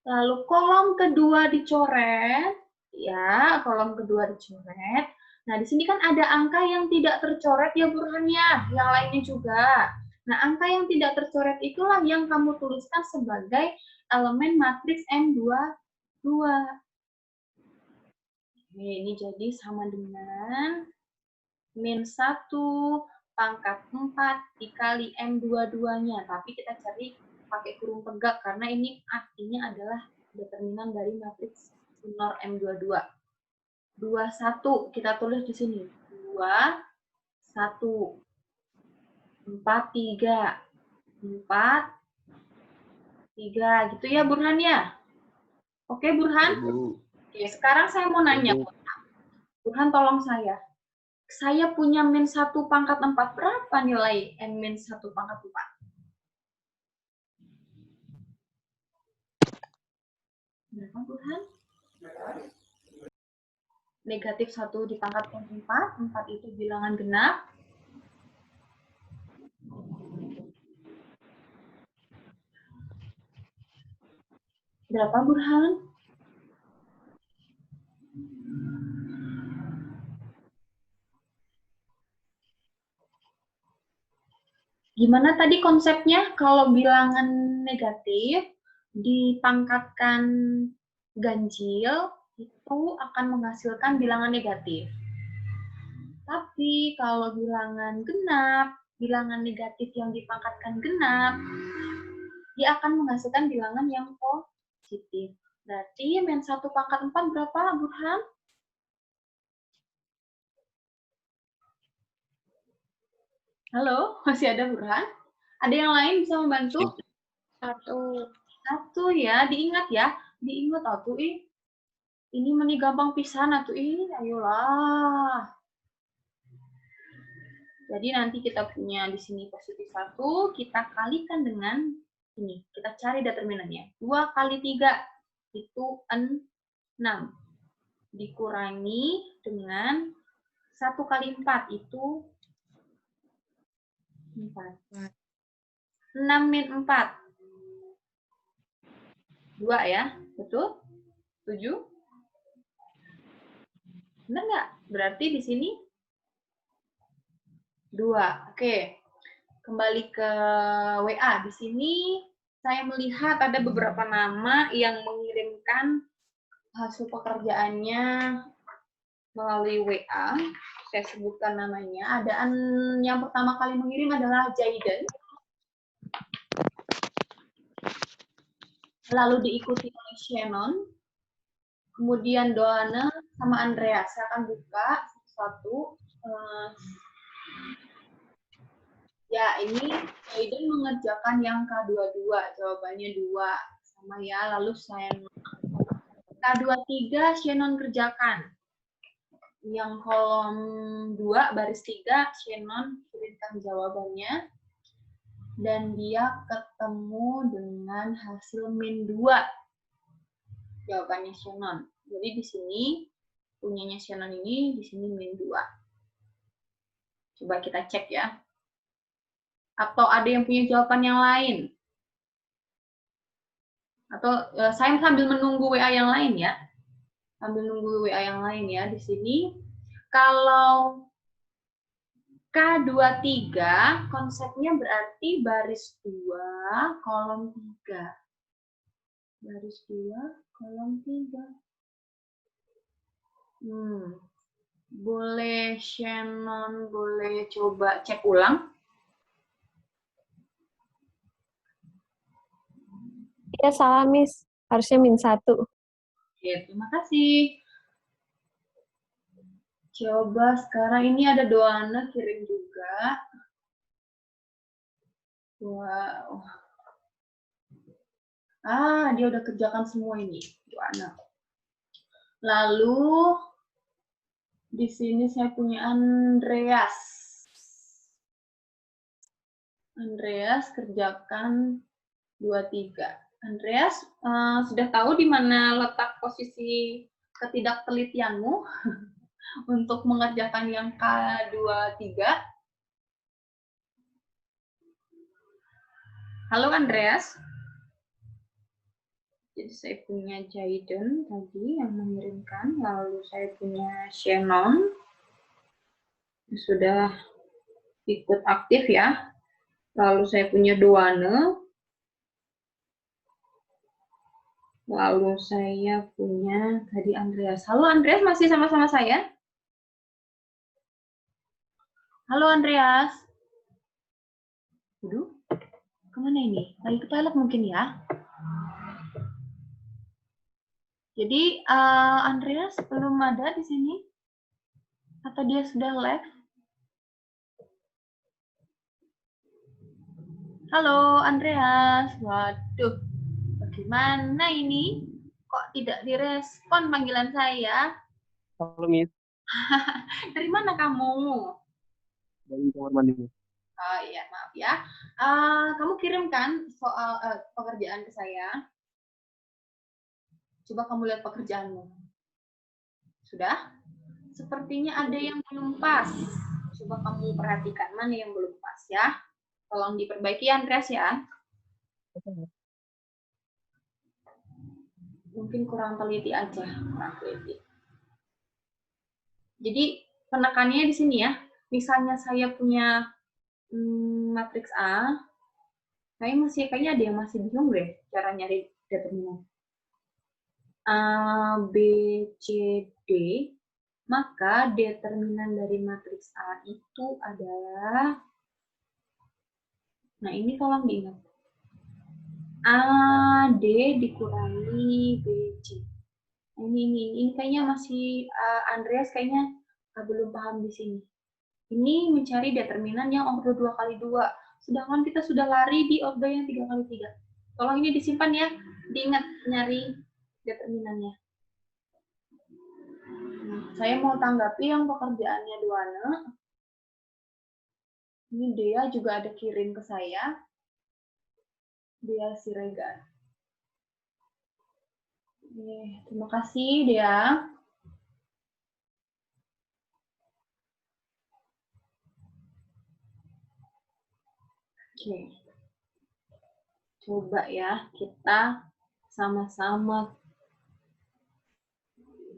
lalu kolom kedua dicoret, ya, kolom kedua dicoret. Nah, di sini kan ada angka yang tidak tercoret ya Burhan ya, yang lainnya juga. Nah, angka yang tidak tercoret itulah yang kamu tuliskan sebagai elemen matriks M22. Oke, ini jadi sama dengan min 1 pangkat 4 dikali M22-nya, tapi kita cari pakai kurung tegak karena ini artinya adalah determinan dari matriks minor M22. 21 kita tulis di sini. 2 1 4 3 4 3 gitu ya Burhan ya. Oke Burhan? Oke, sekarang saya mau nanya Burhan, tolong saya. Saya punya min 1 pangkat 4 berapa nilai N min 1 pangkat 4? Berapa Burhan? Negatif 1 dipangkatkan 4, 4 itu bilangan genap. Berapa Burhan? Gimana tadi konsepnya? Kalau bilangan negatif dipangkatkan ganjil, itu akan menghasilkan bilangan negatif. Tapi kalau bilangan genap, bilangan negatif yang dipangkatkan genap, dia akan menghasilkan bilangan yang positif. Berarti min 1 pangkat 4 berapa, Burhan? Halo, masih ada Burhan? Ada yang lain bisa membantu? 1 ya, diingat ya. Diingat atuh ini meni gampang pisan atuh ayolah. Jadi nanti kita punya di sini positif 1, kita kalikan dengan ini. Kita cari determinannya. 2 kali 3 itu 6. Dikurangi dengan 1 kali 4 itu 4. 6 min 4. 2 ya, betul? 7? Benar nggak? Berarti di sini 2. Oke. Kembali ke WA. Di sini saya melihat ada beberapa nama yang mengirimkan hasil pekerjaannya melalui WA. Saya sebutkan namanya. Yang pertama kali mengirim adalah Jaiden. Lalu diikuti oleh Shannon. Kemudian Doana sama Andreas. Saya akan buka satu. Ya, ini Jaiden mengerjakan yang K22. Jawabannya 2. Sama ya. Lalu K23 Shannon kerjakan. Yang kolom 2 baris 3 Shannon kirimkan jawabannya. Dan dia ketemu dengan hasil min 2. Jawabannya Shannon. Jadi di sini punyanya Shannon ini, di sini min 2. Coba kita cek ya. Atau ada yang punya jawaban yang lain? Atau saya sambil menunggu WA yang lain ya. Sambil nunggu WA yang lain ya. Di sini kalau K23 konsepnya berarti baris 2 kolom 3. Baris 2 kolom 3. Boleh Shannon boleh coba cek ulang? Ya salah, Miss. Harusnya min 1. Oke, terima kasih. Coba sekarang ini ada Doana kirim juga. Wow. Dia udah kerjakan semua ini, Doana. Lalu di sini saya punya Andreas. Andreas kerjakan 23. Andreas, sudah tahu di mana letak posisi ketidaktelitianmu untuk mengerjakan yang K23? Halo Andreas. Jadi saya punya Jaiden tadi yang mengirimkan, lalu saya punya Shannon. Sudah ikut aktif ya. Lalu saya punya Doana. Lalu saya punya tadi Andreas. Halo Andreas, masih sama-sama saya? Halo Andreas. Waduh, kemana ini? Lagi ke toilet mungkin ya? Jadi Andreas belum ada di sini? Atau dia sudah live? Halo Andreas. Waduh, bagaimana ini? Kok tidak direspon panggilan saya? Halo, Miss. Dari mana kamu? Dari kamar mandi, Miss. Oh iya, maaf ya. Kamu kirimkan soal pekerjaan ke saya. Coba kamu lihat pekerjaanmu. Sudah? Sepertinya ada yang belum pas. Coba kamu perhatikan mana yang belum pas ya. Tolong diperbaiki Andreas ya. Mungkin kurang teliti aja, kurang teliti. Jadi penekannya di sini ya. Misalnya saya punya matriks A, saya kayaknya ada yang masih bingung deh cara nyari determinan. A, B, C, D, maka determinan dari matriks A itu adalah, nah ini tolong diingat, A, D dikurangi B, C. Ini kayaknya masih Andreas kayaknya belum paham di sini. Ini mencari determinan yang order 2x2, sedangkan kita sudah lari di order yang 3x3. Tolong ini disimpan ya, diingat nyari determinannya. Saya mau tanggapi yang pekerjaannya Doana. Ini Dea juga ada kirim ke saya. Dea Siregar. Terima kasih Dea. Oke. Coba ya kita sama-sama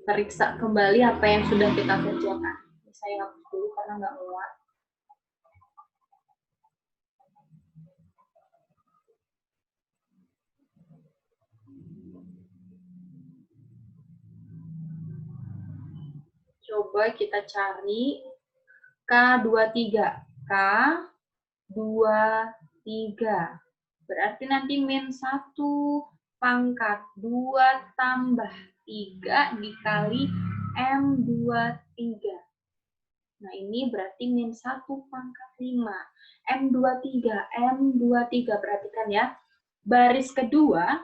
periksa kembali apa yang sudah kita kerjakan. Saya hapus dulu karena nggak muat. Coba kita cari K23. K23. Berarti nanti min 1 pangkat 2 tambah 3 dikali M23. Nah, ini berarti min 1 pangkat 5. M23, perhatikan ya. Baris kedua,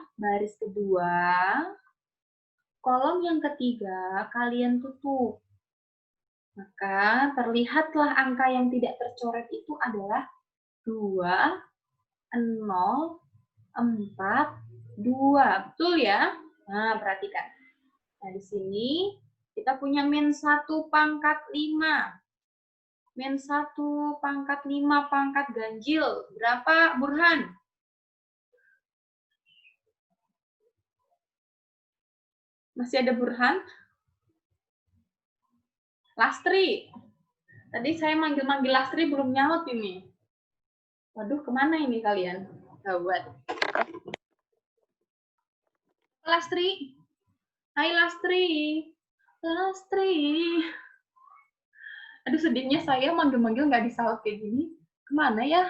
kolom yang ketiga kalian tutup. Maka terlihatlah angka yang tidak tercoret itu adalah 2, 0, 4, 2. Betul ya? Nah, perhatikan. Nah, di sini kita punya min 1 pangkat 5. Min 1 pangkat 5 pangkat ganjil. Berapa, Burhan? Masih ada Burhan? Lastri. Tadi saya manggil-manggil Lastri belum nyaut ini. Waduh, kemana ini kalian? Gawat. Lastri. Hai Lastri. Lastri. Aduh, sedihnya saya manggil-manggil nggak disaut kayak gini. Kemana ya?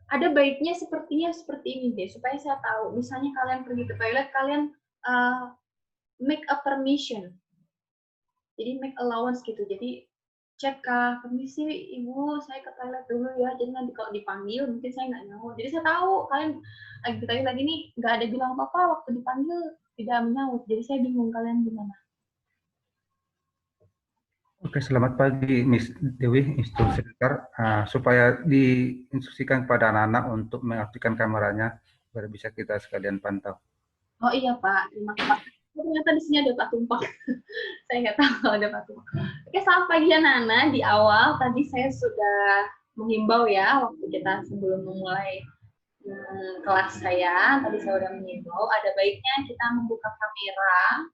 Ada baiknya sepertinya seperti ini deh, supaya saya tahu. Misalnya kalian pergi ke toilet, kalian make a permission. Jadi make allowance gitu. Jadi cek, permisi ibu, saya ke toilet dulu ya. Jadi nanti kalau dipanggil mungkin saya nggak nyaut. Jadi saya tahu kalian lagi ke toilet ini nggak ada bilang apa-apa, waktu dipanggil tidak menyaut. Jadi saya bingung kalian gimana. Oke, selamat pagi Miss Dewi, instruksi sekretar. Supaya diinstruksikan kepada anak-anak untuk mengaktifkan kameranya, biar bisa kita sekalian pantau. Oh iya Pak, terima kasih. Ternyata di sini ada Pak Tumpak. Saya nggak tahu ada Pak Tumpak. Oke, selamat pagi anak-anak. Di awal tadi saya sudah menghimbau ya, waktu kita sebelum memulai kelas saya, tadi saya sudah menghimbau, ada baiknya kita membuka kamera.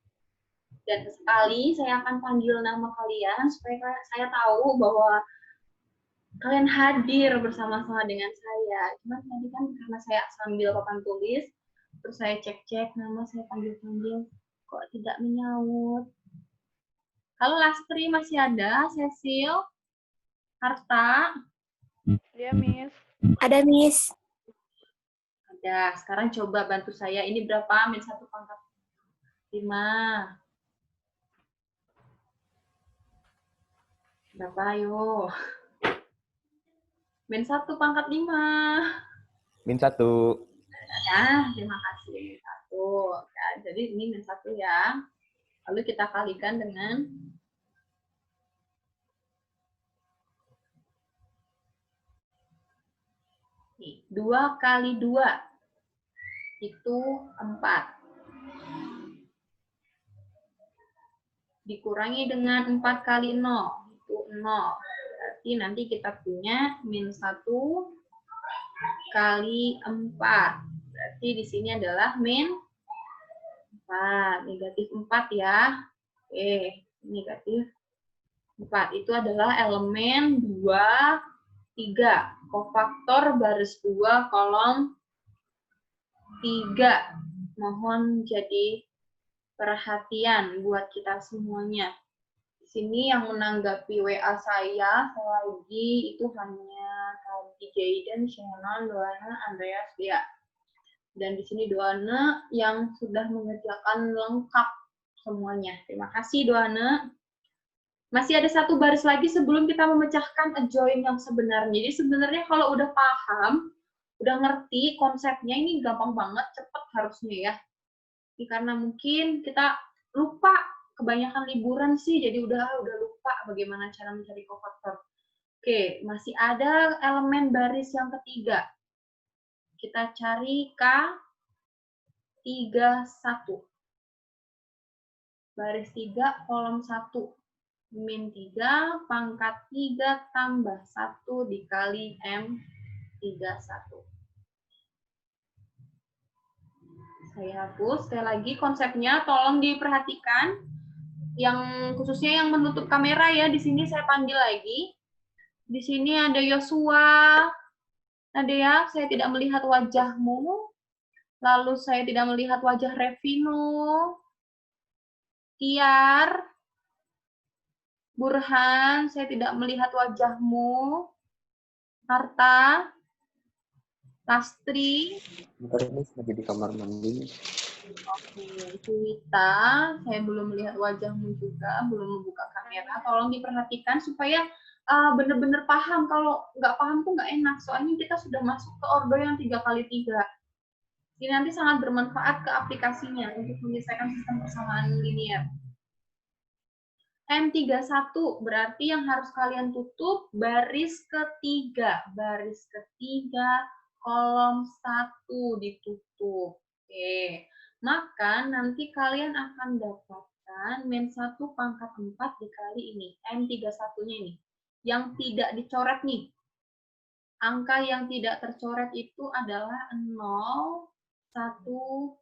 Dan sekali saya akan panggil nama kalian supaya saya tahu bahwa kalian hadir bersama-sama dengan saya. Cuma tadi kan karena saya sambil papan tulis, terus saya cek-cek nama, saya panggil-panggil, kok tidak menyaut. Kalau Lastri masih ada, Cecil, Harta. Iya, Miss. Ada, Miss. Ada. Sekarang coba bantu saya. Ini berapa? Min 1 pangkat 5. Berapa, ayo? Min 1 pangkat 5. Min 1. Ya, terima kasih. Min 1. Ya, jadi ini min 1 ya. Lalu kita kalikan dengan nih, 2 kali 2 itu 4. Dikurangi dengan 4 kali 0. Itu 0. Berarti nanti kita punya min 1 kali 4. Berarti di sini adalah min 4. Negatif 4 ya. Oke, negatif 4. Itu adalah elemen 2, 3. Kofaktor baris 2, kolom 3. Mohon jadi perhatian buat kita semuanya. Di sini yang menanggapi WA saya lagi itu hanya tadi Jaden, Shannon, Doana, Andreas, ya. Dan di sini Doana yang sudah mengerjakan lengkap semuanya. Terima kasih Doana. Masih ada satu baris lagi sebelum kita memecahkan adjoin yang sebenarnya. Jadi sebenarnya kalau udah paham, udah ngerti konsepnya, ini gampang banget, cepet harusnya ya. Ini karena mungkin kita lupa, kebanyakan liburan sih, jadi udah lupa bagaimana cara mencari kofaktor. Oke, masih ada elemen baris yang ketiga. Kita cari K31. Baris 3, kolom 1. Min 3, pangkat 3 tambah 1 dikali M31. Saya hapus. Sekali lagi konsepnya tolong diperhatikan. Yang khususnya yang menutup kamera ya, di sini saya panggil lagi. Di sini ada Yosua. Nadia, saya tidak melihat wajahmu. Lalu saya tidak melihat wajah Revino. Tiar, Burhan, saya tidak melihat wajahmu. Harta, Lastri, Bentar, Miss, lagi di kamar mandi. oke, Cuwita, saya belum melihat wajahmu juga, belum membuka kamera. Tolong diperhatikan supaya benar-benar paham. Kalau nggak paham tuh nggak enak, soalnya kita sudah masuk ke order yang 3x3. Ini nanti sangat bermanfaat ke aplikasinya untuk menyelesaikan sistem persamaan linear. M31 berarti yang harus kalian tutup baris ketiga. Baris ketiga, kolom 1 ditutup. Oke. Maka nanti kalian akan dapatkan min 1 pangkat 4 dikali ini. M31-nya ini. Yang tidak dicoret nih. Angka yang tidak tercoret itu adalah 0, 1,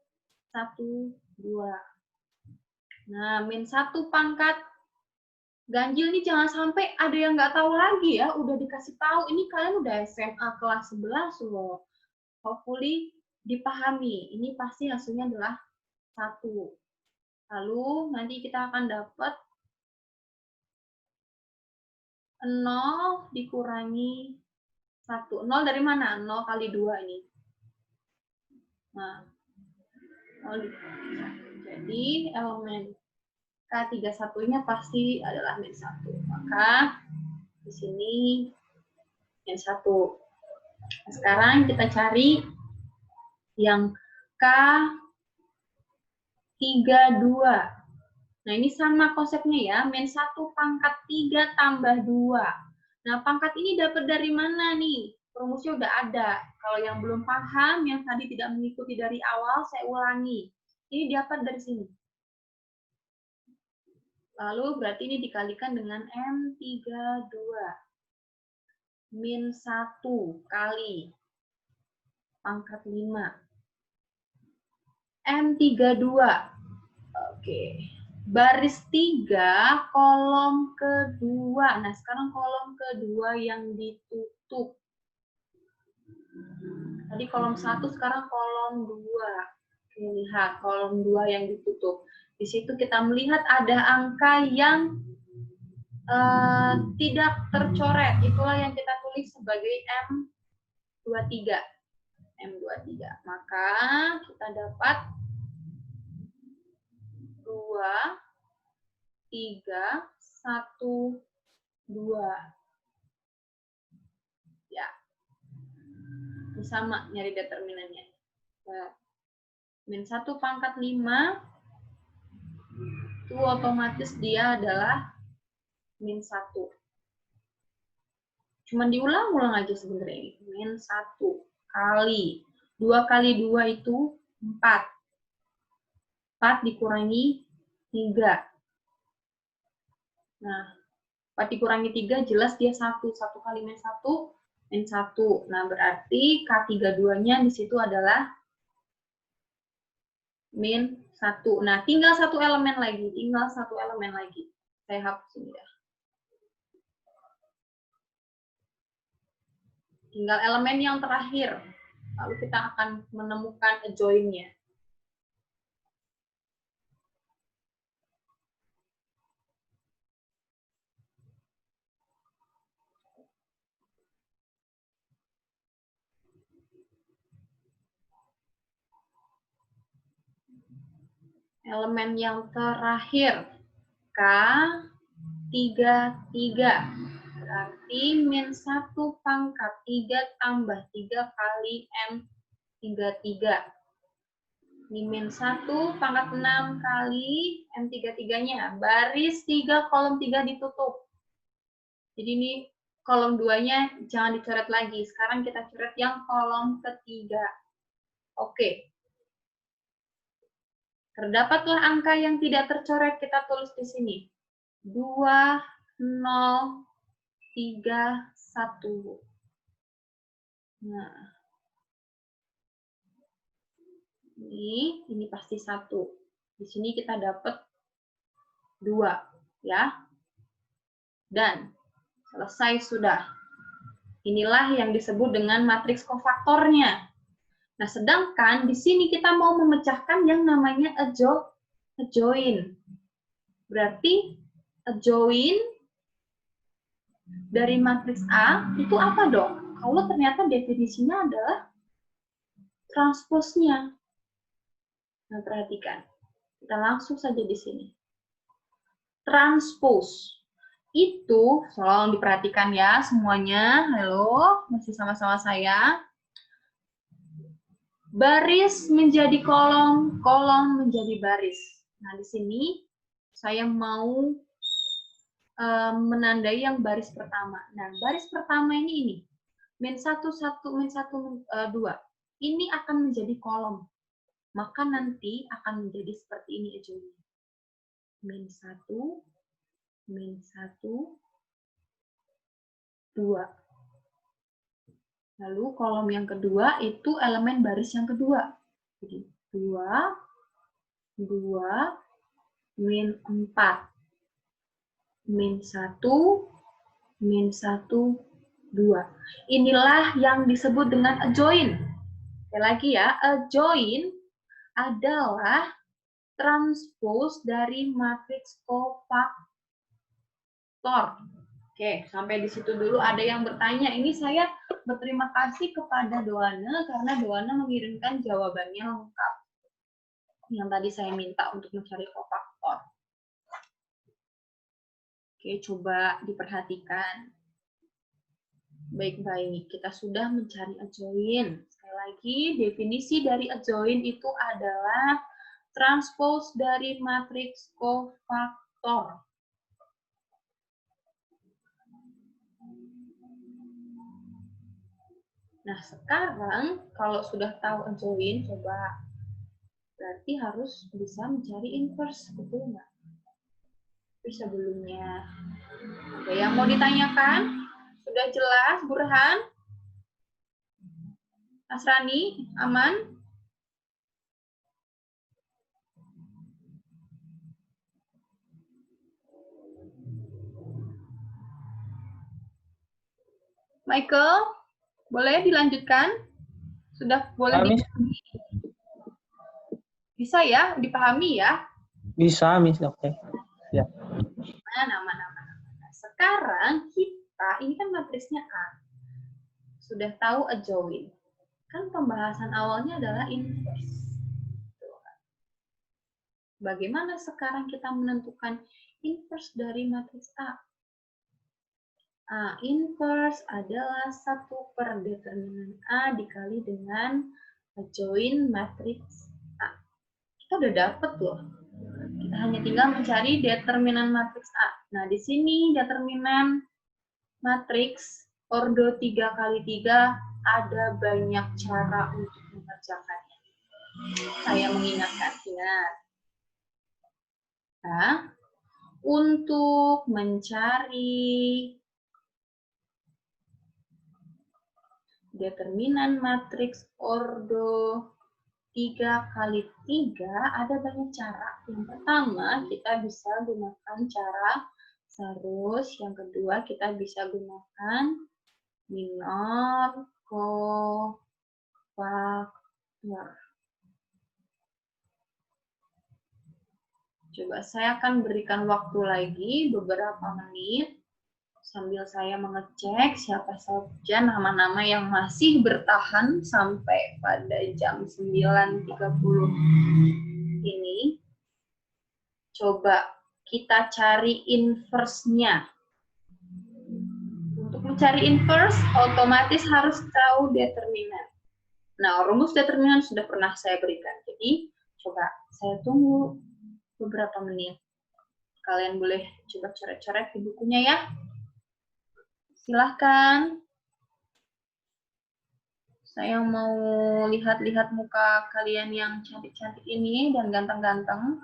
1, 2. Nah, min 1 pangkat ganjil ini jangan sampai ada yang nggak tahu lagi ya, udah dikasih tahu. Ini kalian udah SMA kelas 11 loh. Hopefully dipahami. Ini pasti hasilnya adalah 1. Lalu nanti kita akan dapat 0 dikurangi 1. 0 dari mana? 0 kali 2 ini. Nah, 0 dikurangi 1. Jadi elemen K31-nya pasti adalah min 1. Maka di sini min 1. Nah, sekarang kita cari yang K32. Nah, ini sama konsepnya ya, min 1 pangkat 3 tambah 2. Nah, pangkat ini dapat dari mana nih? Rumusnya udah ada. Kalau yang belum paham, yang tadi tidak mengikuti dari awal, saya ulangi. Ini dapat dari sini. Lalu berarti ini dikalikan dengan M32. Min 1 kali pangkat 5. M32. Oke. Baris 3, kolom kedua. Nah, sekarang kolom kedua yang ditutup. Tadi kolom 1, sekarang kolom 2. Oke, lihat kolom 2 yang ditutup. Di situ kita melihat ada angka yang tidak tercoret. Itulah yang kita tulis sebagai M23. M23. Maka kita dapat 2, 3, 1, 2. Ya. Ini sama nyari determinannya. Nah, min 1 pangkat 5 itu otomatis dia adalah min 1. Cuman diulang-ulang aja sebenarnya ini. Min 1 kali 2 kali 2 itu 4. 4 dikurangi 3. Nah, 4 dikurangi 3 jelas dia 1. 1 kali min 1, min 1. Nah, berarti K32-nya di situ adalah min 1. Nah, tinggal satu elemen lagi. Saya hapus ini ya. Tinggal elemen yang terakhir. Lalu kita akan menemukan adjoin-nya. Elemen yang terakhir, K33. Berarti min 1 pangkat 3 tambah 3 kali M33. Ini min 1 pangkat 6 kali M33-nya. Baris 3, kolom 3 ditutup. Jadi ini kolom 2-nya jangan dicoret lagi. Sekarang kita coret yang kolom ketiga. Oke. Terdapatlah angka yang tidak tercoret, kita tulis di sini. 2, 0, 3, 1. Nah. Ini pasti 1. Di sini kita dapat 2. Ya. Dan selesai sudah. Inilah yang disebut dengan matriks kofaktornya. Nah, sedangkan di sini kita mau memecahkan yang namanya adjoin. Berarti adjoint dari matriks A itu apa dong? Kalau ternyata definisinya adalah transposnya. Nah, perhatikan. Kita langsung saja di sini. Transpose. Itu, tolong diperhatikan ya semuanya. Halo, masih sama-sama saya. Baris menjadi kolom, kolom menjadi baris. Nah, di sini saya mau menandai yang baris pertama. Nah, baris pertama ini. Min 1, 1, min 1, 2. Ini akan menjadi kolom. Maka nanti akan menjadi seperti ini adjoint. Min 1, min 1, 2. Lalu kolom yang kedua itu elemen baris yang kedua. Jadi 2, 2, min 4. Min 1, min 1, 2. Inilah yang disebut dengan adjoint. Sekali lagi ya, adjoint adalah transpose dari matriks kofaktor. Oke, sampai di situ dulu. Ada yang bertanya. Ini saya berterima kasih kepada Doana karena Doana mengirimkan jawabannya lengkap. Yang tadi saya minta untuk mencari kofaktor. Oke, coba diperhatikan. Baik-baik, kita sudah mencari adjoint. Sekali lagi, definisi dari adjoint itu adalah transpose dari matriks kofaktor. Nah, sekarang kalau sudah tahu adjoint, coba berarti harus bisa mencari inverse, betul nggak? Tapi sebelumnya, ada yang mau ditanyakan? Sudah jelas, Burhan? Asrani, aman? Michael, boleh dilanjutkan? Sudah boleh dipahami? Bisa ya, dipahami ya? Bisa, Miss. Oke. Ya. Nama. Sekarang kita, ini kan matrisnya A. Sudah tahu adjoint. Kan pembahasan awalnya adalah inverse. Bagaimana sekarang kita menentukan inverse dari matriks A? A inverse adalah 1 per determinan A dikali dengan adjoint matriks A. Kita udah dapet loh. Kita hanya tinggal mencari determinan matriks A. Nah, di sini determinan matriks ordo 3 kali 3 ada banyak cara untuk mengerjakannya. Saya mengingatkan, ingat. Nah, untuk mencari determinan matriks ordo 3 kali 3 ada banyak cara. Yang pertama, kita bisa gunakan cara sarus. Yang kedua, kita bisa gunakan minor kofaktor. Coba saya akan berikan waktu lagi beberapa menit sambil saya mengecek siapa saja nama-nama yang masih bertahan sampai pada jam 9.30 ini. Coba kita cari inverse-nya. Untuk mencari inverse, otomatis harus tahu determinan. Nah, rumus determinan sudah pernah saya berikan. Jadi, coba saya tunggu beberapa menit. Kalian boleh coba coret-coret di bukunya ya. Silahkan. Saya mau lihat-lihat muka kalian yang cantik-cantik ini dan ganteng-ganteng.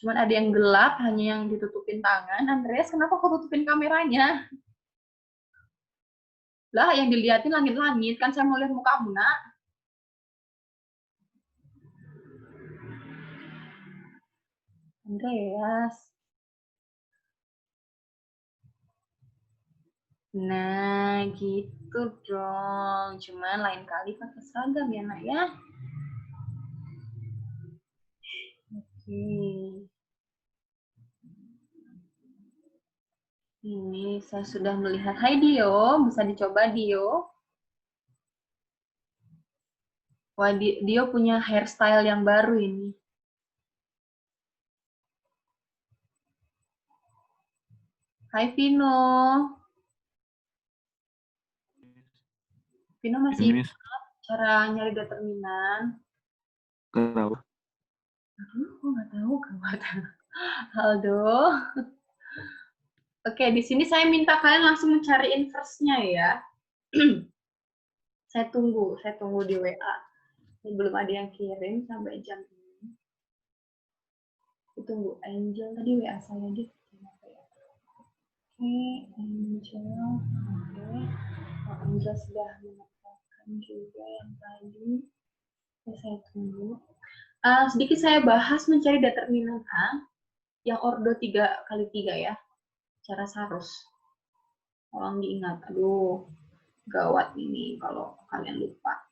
Cuman ada yang gelap, hanya yang ditutupin tangan. Andreas, kenapa kau tutupin kameranya? Lah, yang dilihatin langit-langit. Kan saya mau lihat mukamu, nak. Andreas. Nah, gitu dong. Cuman lain kali pakai seragam ya, nak ya. Oke. Ini saya sudah melihat. Hai Dio, bisa dicoba Dio. Wah, Dio punya hairstyle yang baru ini. Hai Vino. Vino masih Miss. ingat cara nyari determinan? Kenapa? Aduh, aku nggak tahu gawat. Aldo. Oke, di sini saya minta kalian langsung mencari inverse-nya ya. Saya tunggu di WA. Ini belum ada yang kirim sampai jam ini. Saya tunggu Angel tadi WA saya dia. Oke, Angel. Oke. Oh, Angel sudah mengatakan juga yang tadi. Oke, saya tunggu. Sedikit saya bahas mencari determinan A yang ordo 3x3 ya. Cara Sarus. Tolong diingat. Aduh, gawat ini kalau kalian lupa.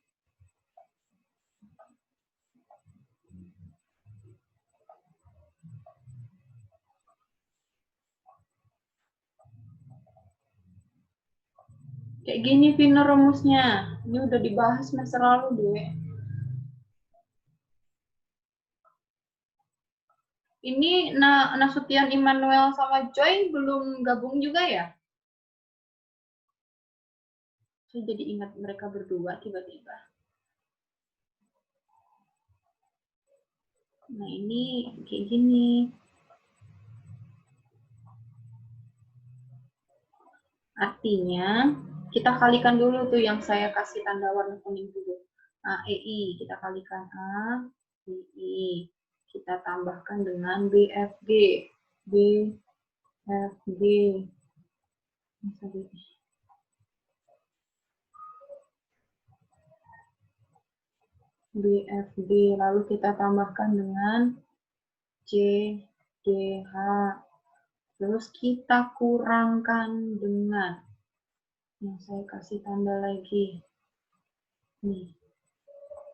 Kayak gini Vino rumusnya. Ini udah dibahas semester lalu deh. Ini Nasution Immanuel sama Joy belum gabung juga ya? Saya jadi ingat mereka berdua tiba-tiba. Nah ini kayak gini. Artinya kita kalikan dulu tuh yang saya kasih tanda warna kuning dulu. AEI kita kalikan A, EI. Kita tambahkan dengan BFG. BFG. BFG. Lalu kita tambahkan dengan CDH. Terus kita kurangkan dengan yang saya kasih tanda lagi. Nih,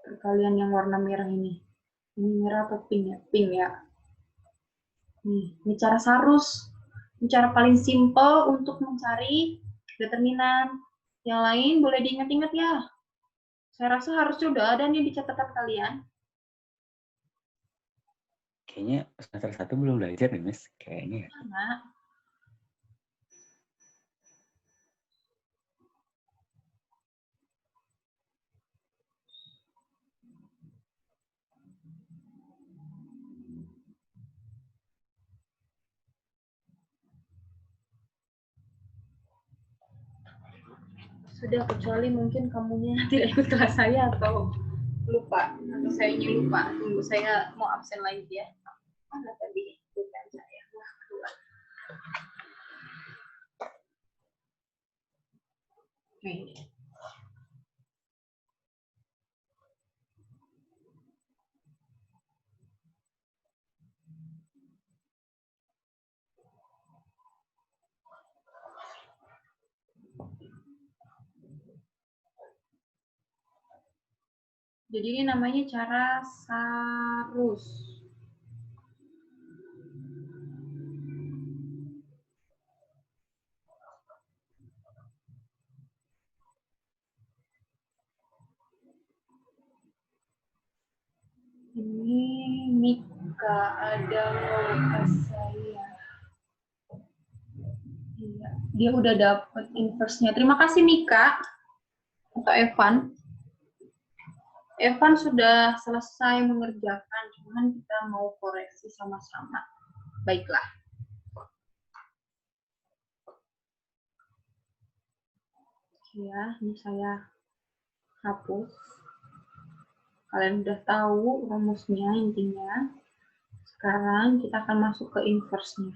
perkalian yang warna merah ini. Ini merah apa pink ya? Pink ya. Nih, ini cara Sarus. Ini cara paling simple untuk mencari determinan. Yang lain boleh diingat-ingat ya. Saya rasa harus sudah ada nih di catatan kalian. Kayaknya semester 1 belum belajar nih, Miss. Kayaknya. Karena sudah, kecuali mungkin kamunya tidak ikut kelas saya atau lupa, atau saya lupa. Tunggu, saya mau absen lagi ya. Mana tadi bukan saya? Wah, keluar. Ini. Jadi ini namanya cara Sarus. Ini Mika ada WA saya. Iya, dia udah dapet inverse-nya. Terima kasih Mika atau Evan. Evan sudah selesai mengerjakan, cuman kita mau koreksi sama-sama. Baiklah. Ya, ini saya hapus. Kalian udah tahu rumusnya intinya. Sekarang kita akan masuk ke inverse-nya.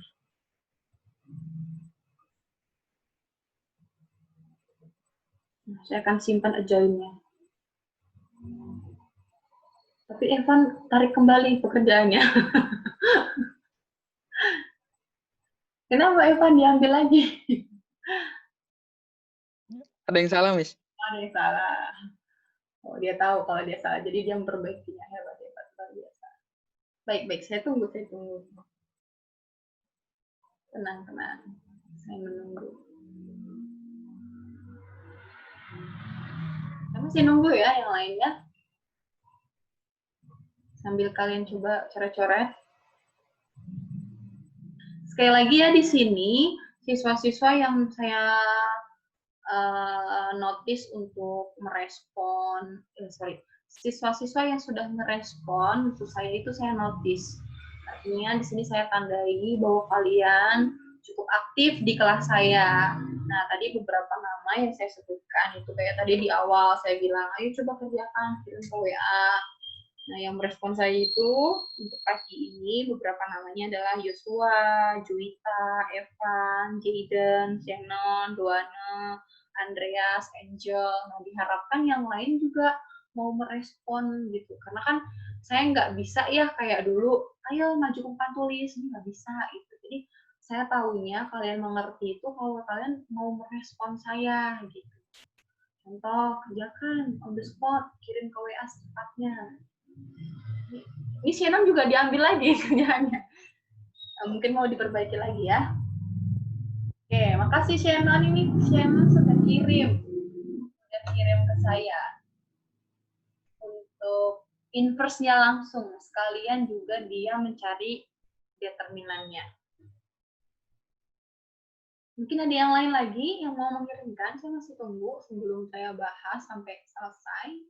Nah, saya akan simpan adjoin-nya. Tapi Evan tarik kembali pekerjaannya. Kenapa Evan diambil lagi? Ada yang salah, Miss? Ada yang salah. Oh, dia tahu kalau dia salah, jadi dia memperbaikinya. Hebat, luar biasa. Baik, saya tunggu. Tenang. Saya menunggu. Saya masih nunggu ya yang lainnya. Sambil kalian coba coret-coret. Sekali lagi ya di sini, siswa-siswa yang saya notice untuk merespon, siswa-siswa yang sudah merespon untuk saya itu saya notice. Artinya di sini saya tandai bahwa kalian cukup aktif di kelas saya. Nah, tadi beberapa nama yang saya sebutkan itu kayak tadi di awal saya bilang, ayo coba kerjakan, kirim ke WA. Nah, yang merespon saya itu untuk pagi ini beberapa namanya adalah Yosua, Juwita, Evan, Jaden, Shannon, Duana, Andreas, Angel. Nah, diharapkan yang lain juga mau merespon gitu. Karena kan saya nggak bisa ya kayak dulu, ayo maju ke papan tulis, ini nggak bisa gitu. Jadi saya tahunya kalian mengerti itu kalau kalian mau merespon saya gitu. Contoh, kerjakan on the spot, kirim ke WA secepatnya. Ini Shannon juga diambil lagi kerjaannya. Nah, mungkin mau diperbaiki lagi ya. Oke, makasih Shannon. Ini Shannon sudah kirim ke saya untuk inverse-nya langsung. Sekalian juga dia mencari determinannya. Mungkin ada yang lain lagi yang mau mengirimkan. Saya masih tunggu sebelum saya bahas sampai selesai.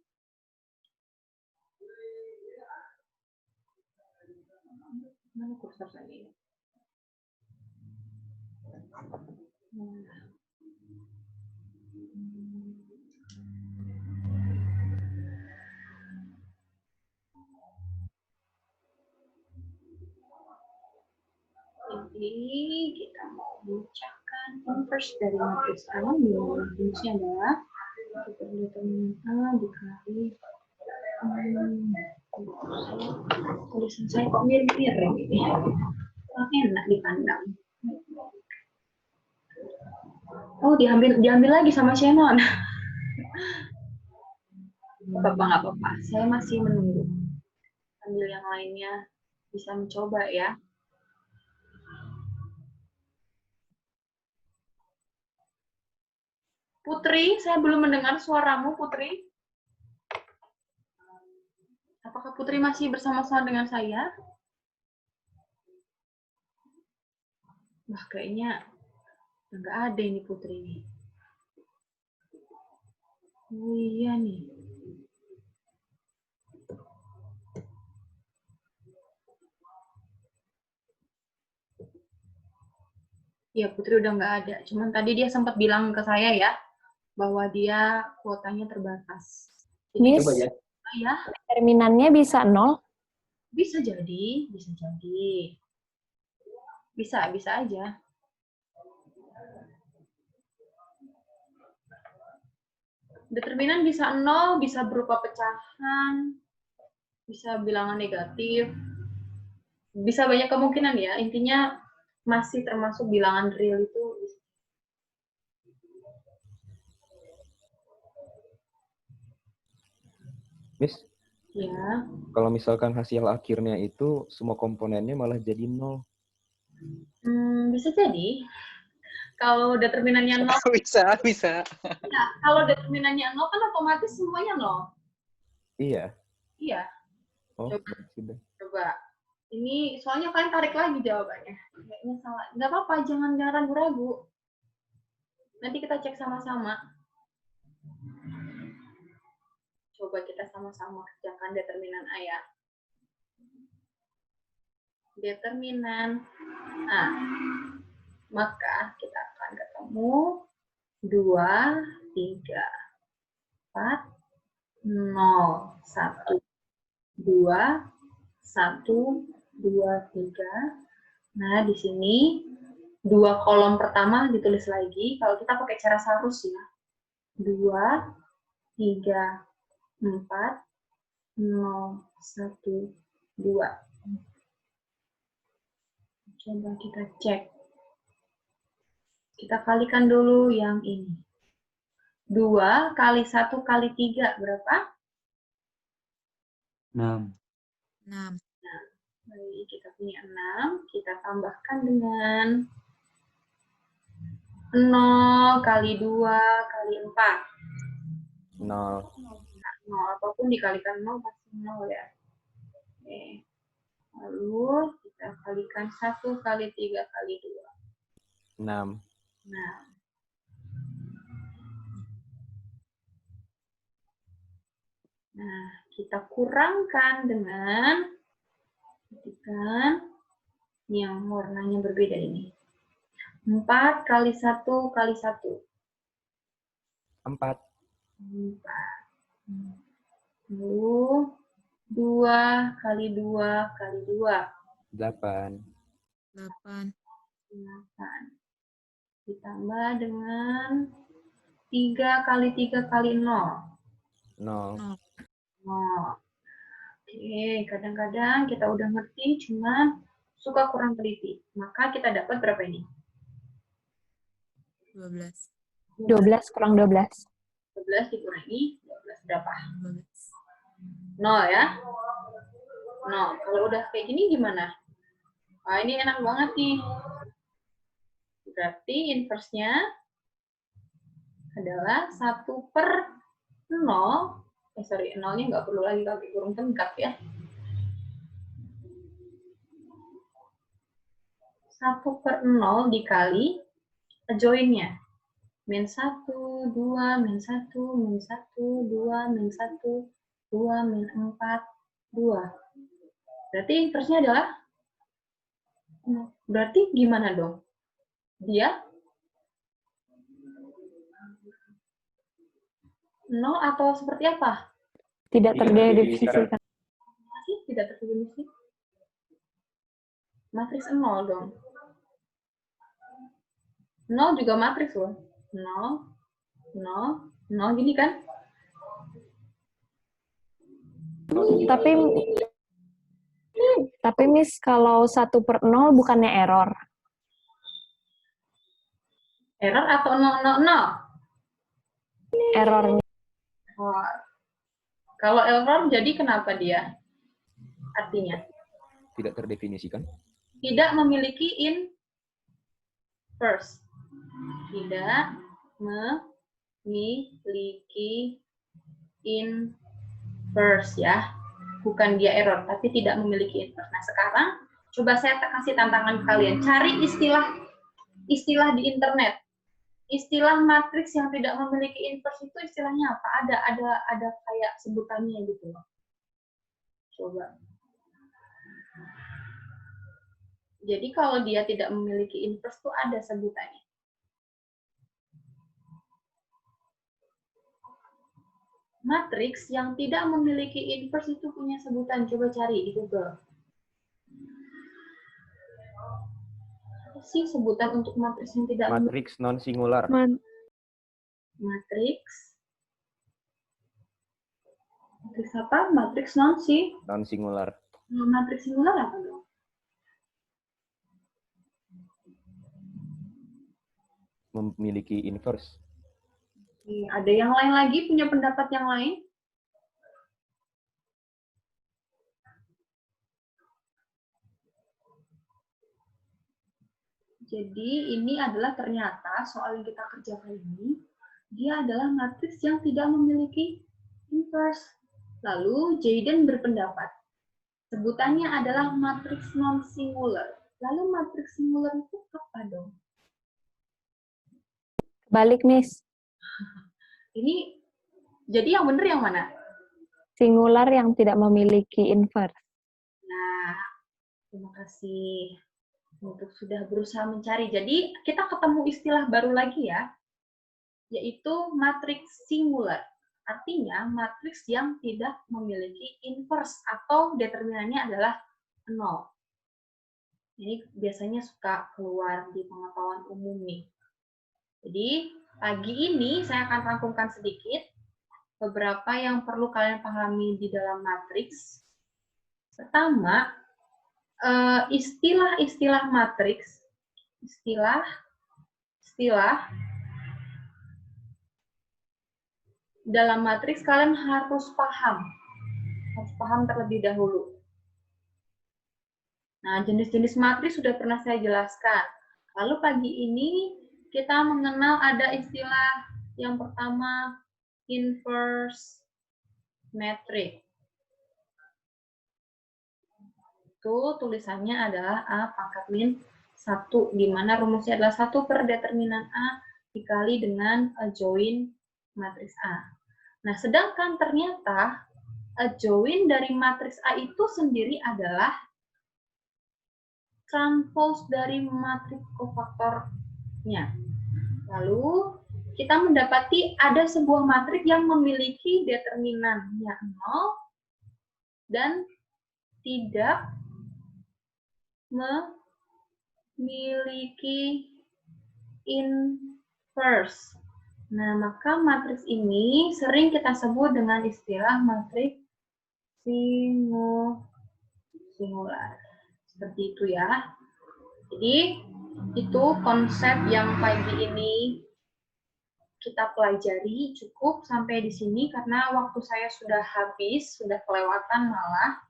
Mana kursor saya ini? Jadi kita mau memecahkan inverse dari matriks A. Rumusnya adalah determinan A dikali tulisan saya kok mirip-mirip ini. Enak dipandang. Oh, diambil lagi sama Shannon. Nggak apa-apa. Saya masih menunggu. Sambil yang lainnya bisa mencoba ya. Putri, saya belum mendengar suaramu, Putri. Apakah Putri masih bersama-sama dengan saya? Wah, kayaknya nggak ada ini Putri nih. Oh iya nih. Ya, Putri udah nggak ada. Cuman tadi dia sempat bilang ke saya ya, bahwa dia kuotanya terbatas. Jadi, Miss, Coba ya. Ya, determinannya bisa 0? bisa jadi. Bisa aja. Determinan bisa 0, bisa berupa pecahan, bisa bilangan negatif, bisa banyak kemungkinan ya. Intinya masih termasuk bilangan real itu. Miss, Ya. kalau misalkan hasil akhirnya itu semua komponennya malah jadi 0. Bisa jadi. Kalau determinannya 0, Bisa. ya, kalau determinannya 0 kan otomatis semuanya 0. Iya. Iya. Oh, Coba. sudah. Ini soalnya kalian tarik lagi jawabannya. Kayaknya salah. Nggak apa-apa, jangan ragu-ragu. Nanti kita cek sama-sama. Coba kita sama-sama kerjakan determinan A ya. Determinan A. Maka kita akan ketemu 2, 3, 4, 0, 1, 2, 1, 2, 3. Nah, di sini 2 kolom pertama ditulis lagi. Kalau kita pakai cara sarus ya. 2, 3, 4, 0, 1, 2. Coba kita cek. Kita kalikan dulu yang ini. 2 kali 1 kali 3 berapa? 6. 6. Baik, kita punya 6. Kita tambahkan dengan 0 kali 2 kali 4. 0. 0, apapun dikalikan 0 pasti 0 ya. Oke. Lalu kita kalikan 1 kali 3 kali 2. 6. Nah, kita kurangkan dengan yang warnanya berbeda ini. 4 kali 1 kali 1. 4. 4. Lalu 2 kali 2 kali 2. 8. 8. 8. Ditambah dengan 3 kali 3 kali 0. 0. Oke, kadang-kadang kita udah ngerti, cuman suka kurang teliti. Maka kita dapat berapa ini? 12. 12 kurang 12. 12 dikurangi 12 berapa? 12. 0 ya? 0. Kalau udah kayak gini gimana? Wah, ini enak banget nih. Berarti inverse-nya adalah 1/0. Sorry, 0-nya nggak perlu lagi pakai kurung tengkap ya. 1/0 dikali join-nya. Min 1, 2, min 1, min 1, 2, min 1, 2, min 4, 2. Berarti inverse-nya adalah? Berarti gimana dong? Dia 0 atau seperti apa? Tidak terdefinisikan. Masih tidak terdefinisi. Matriks 0 dong. 0 juga matriks loh. 0, 0, 0 gini kan? Tapi Miss, kalau 1/0 bukannya error. Error atau 000? Errornya. Oh. Kalau error jadi kenapa dia? Artinya? Tidak terdefinisikan. Tidak memiliki inverse. Tidak memiliki inverse ya. Bukan dia error, tapi tidak memiliki inverse. Nah, sekarang coba saya kasih tantangan ke kalian. Cari istilah di internet. Istilah matriks yang tidak memiliki inverse itu istilahnya apa? Ada kayak sebutannya gitu loh. Coba. Jadi kalau dia tidak memiliki inverse tuh ada sebutannya. Matriks yang tidak memiliki inverse itu punya sebutan. Coba cari di Google. Apa sih sebutan untuk matriks yang tidak Matriks non singular. Matriks apa? Matriks non singular. Matriks singular apa dong? Memiliki inverse. Ada yang lain lagi punya pendapat yang lain? Jadi ini adalah ternyata soal yang kita kerjakan ini, dia adalah matriks yang tidak memiliki inverse. Lalu Jayden berpendapat, sebutannya adalah matriks non-singular. Lalu matriks singular itu apa dong? Balik, Miss. Ini, jadi yang benar yang mana? Singular yang tidak memiliki inverse. Nah, terima kasih untuk sudah berusaha mencari. Jadi kita ketemu istilah baru lagi ya, yaitu matriks singular. Artinya matriks yang tidak memiliki inverse atau determinannya adalah 0. Ini biasanya suka keluar di pengetahuan umum nih. Jadi pagi ini saya akan rangkumkan sedikit beberapa yang perlu kalian pahami di dalam matriks. Pertama, istilah-istilah matriks, istilah dalam matriks kalian harus paham terlebih dahulu. Nah, jenis-jenis matriks sudah pernah saya jelaskan. Lalu pagi ini kita mengenal ada istilah yang pertama inverse matrix. Itu tulisannya adalah A pangkat min 1, di mana rumusnya adalah 1 per determinan A dikali dengan adjoint matriks A. Nah, sedangkan ternyata adjoint dari matriks A itu sendiri adalah transpose dari matriks kofaktornya. Lalu, kita mendapati ada sebuah matriks yang memiliki determinannya 0 dan tidak memiliki inverse. Nah, maka matriks ini sering kita sebut dengan istilah matriks singular. Seperti itu ya. Jadi, itu konsep yang pagi ini kita pelajari. Cukup sampai di sini karena waktu saya sudah habis, sudah kelewatan malah.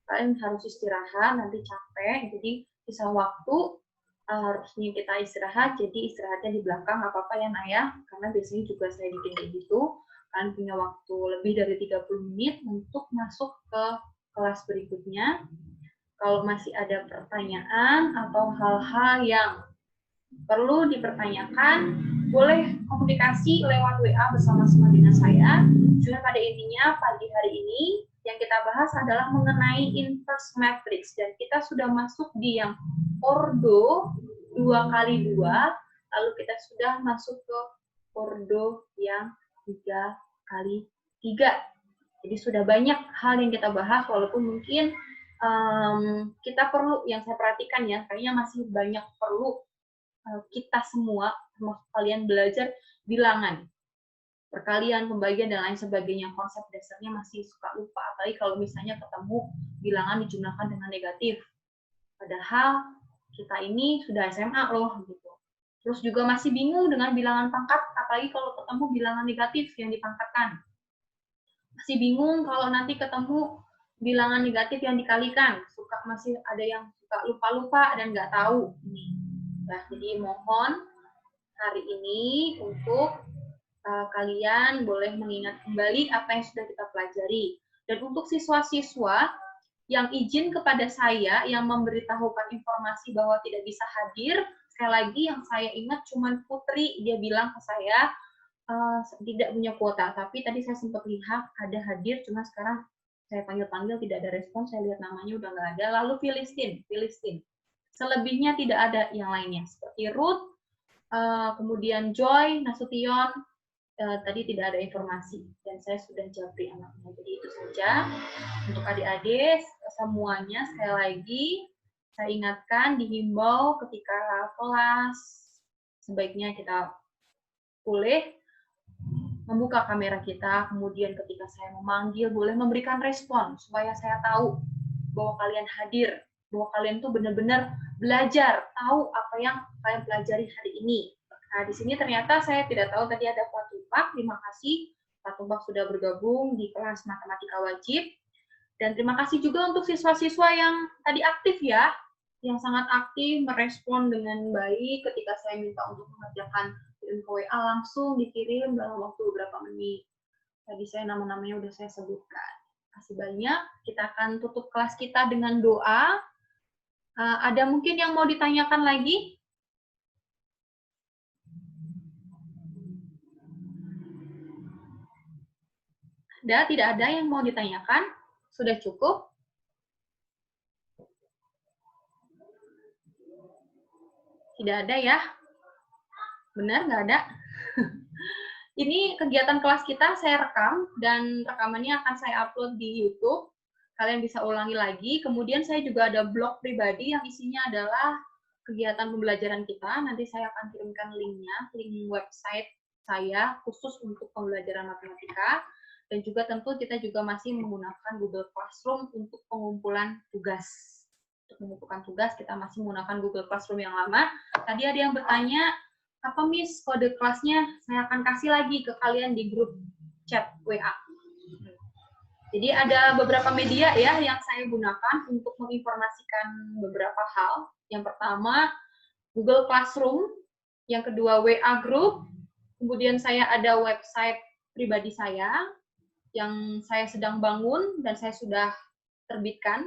Kalian harus istirahat, nanti capek, jadi sisa waktu harusnya kita istirahat, jadi istirahatnya di belakang, nggak apa-apa ya Naya, karena biasanya juga saya bikin kayak gitu, kalian punya waktu lebih dari 30 menit untuk masuk ke kelas berikutnya. Kalau masih ada pertanyaan atau hal-hal yang perlu dipertanyakan, boleh komunikasi lewat WA bersama-sama dengan saya. Cuma pada intinya pagi hari ini yang kita bahas adalah mengenai inverse matrix, dan kita sudah masuk di yang ordo 2x2, lalu kita sudah masuk ke ordo yang 3x3. Jadi sudah banyak hal yang kita bahas, walaupun mungkin kita perlu, yang saya perhatikan ya, kayaknya masih banyak perlu kita semua, termasuk kalian, belajar bilangan. Perkalian, pembagian, dan lain sebagainya. Konsep dasarnya masih suka lupa, apalagi kalau misalnya ketemu bilangan dijumlahkan dengan negatif. Padahal kita ini sudah SMA loh, gitu. Terus juga masih bingung dengan bilangan pangkat, apalagi kalau ketemu bilangan negatif yang dipangkatkan. Masih bingung kalau nanti ketemu bilangan negatif yang dikalikan. Masih ada yang suka lupa-lupa dan nggak tahu. Nah, jadi mohon hari ini untuk kalian boleh mengingat kembali apa yang sudah kita pelajari. Dan untuk siswa-siswa yang izin kepada saya, yang memberitahukan informasi bahwa tidak bisa hadir, sekali lagi yang saya ingat cuma Putri, dia bilang ke saya tidak punya kuota. Tapi tadi saya sempat lihat ada hadir, cuma sekarang saya panggil-panggil tidak ada respon, saya lihat namanya udah nggak ada. Lalu Filistin. Selebihnya tidak ada yang lainnya, seperti Ruth, kemudian Joy, Nasution, tadi tidak ada informasi, dan saya sudah japri anaknya. Jadi itu saja untuk adik-adik semuanya. Sekali lagi saya ingatkan, dihimbau ketika kelas sebaiknya kita boleh membuka kamera kita, kemudian ketika saya memanggil boleh memberikan respon supaya saya tahu bahwa kalian hadir, bahwa kalian tuh benar-benar belajar, tahu apa yang kalian pelajari hari ini. Nah, di sini ternyata saya tidak tahu tadi ada Pak Tumpak. Terima kasih Pak Tumpak sudah bergabung di kelas matematika wajib. Dan terima kasih juga untuk siswa-siswa yang tadi aktif ya, yang sangat aktif merespon dengan baik ketika saya minta untuk mengerjakan kirim ke WA, langsung dikirim dalam waktu beberapa menit. Tadi saya nama-namanya udah saya sebutkan. Terima kasih banyak. Kita akan tutup kelas kita dengan doa. Ada mungkin yang mau ditanyakan lagi? Tidak ada yang mau ditanyakan? Sudah cukup? Tidak ada ya? Benar, nggak ada? Ini kegiatan kelas kita saya rekam, dan rekamannya akan saya upload di YouTube. Kalian bisa ulangi lagi. Kemudian saya juga ada blog pribadi yang isinya adalah kegiatan pembelajaran kita. Nanti saya akan kirimkan linknya, link website saya khusus untuk pembelajaran matematika. Dan juga tentu kita juga masih menggunakan Google Classroom untuk pengumpulan tugas. Untuk mengumpulkan tugas kita masih menggunakan Google Classroom yang lama. Tadi ada yang bertanya, apa Miss kode kelasnya? Saya akan kasih lagi ke kalian di grup chat WA. Jadi ada beberapa media ya yang saya gunakan untuk menginformasikan beberapa hal. Yang pertama, Google Classroom. Yang kedua WA group. Kemudian saya ada website pribadi saya yang saya sedang bangun dan saya sudah terbitkan.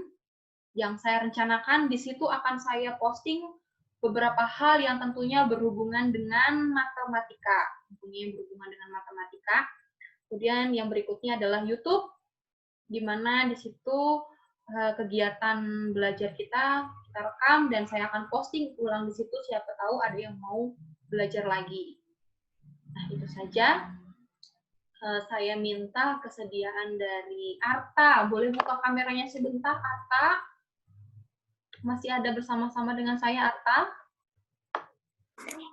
Yang saya rencanakan di situ akan saya posting beberapa hal yang tentunya berhubungan dengan matematika. Kemudian yang berikutnya adalah YouTube, di mana di situ kegiatan belajar kita rekam dan saya akan posting ulang di situ, siapa tahu ada yang mau belajar lagi. Nah, itu saja. Saya minta kesediaan dari Arta. Boleh buka kameranya sebentar, Arta? Masih ada bersama-sama dengan saya, Arta?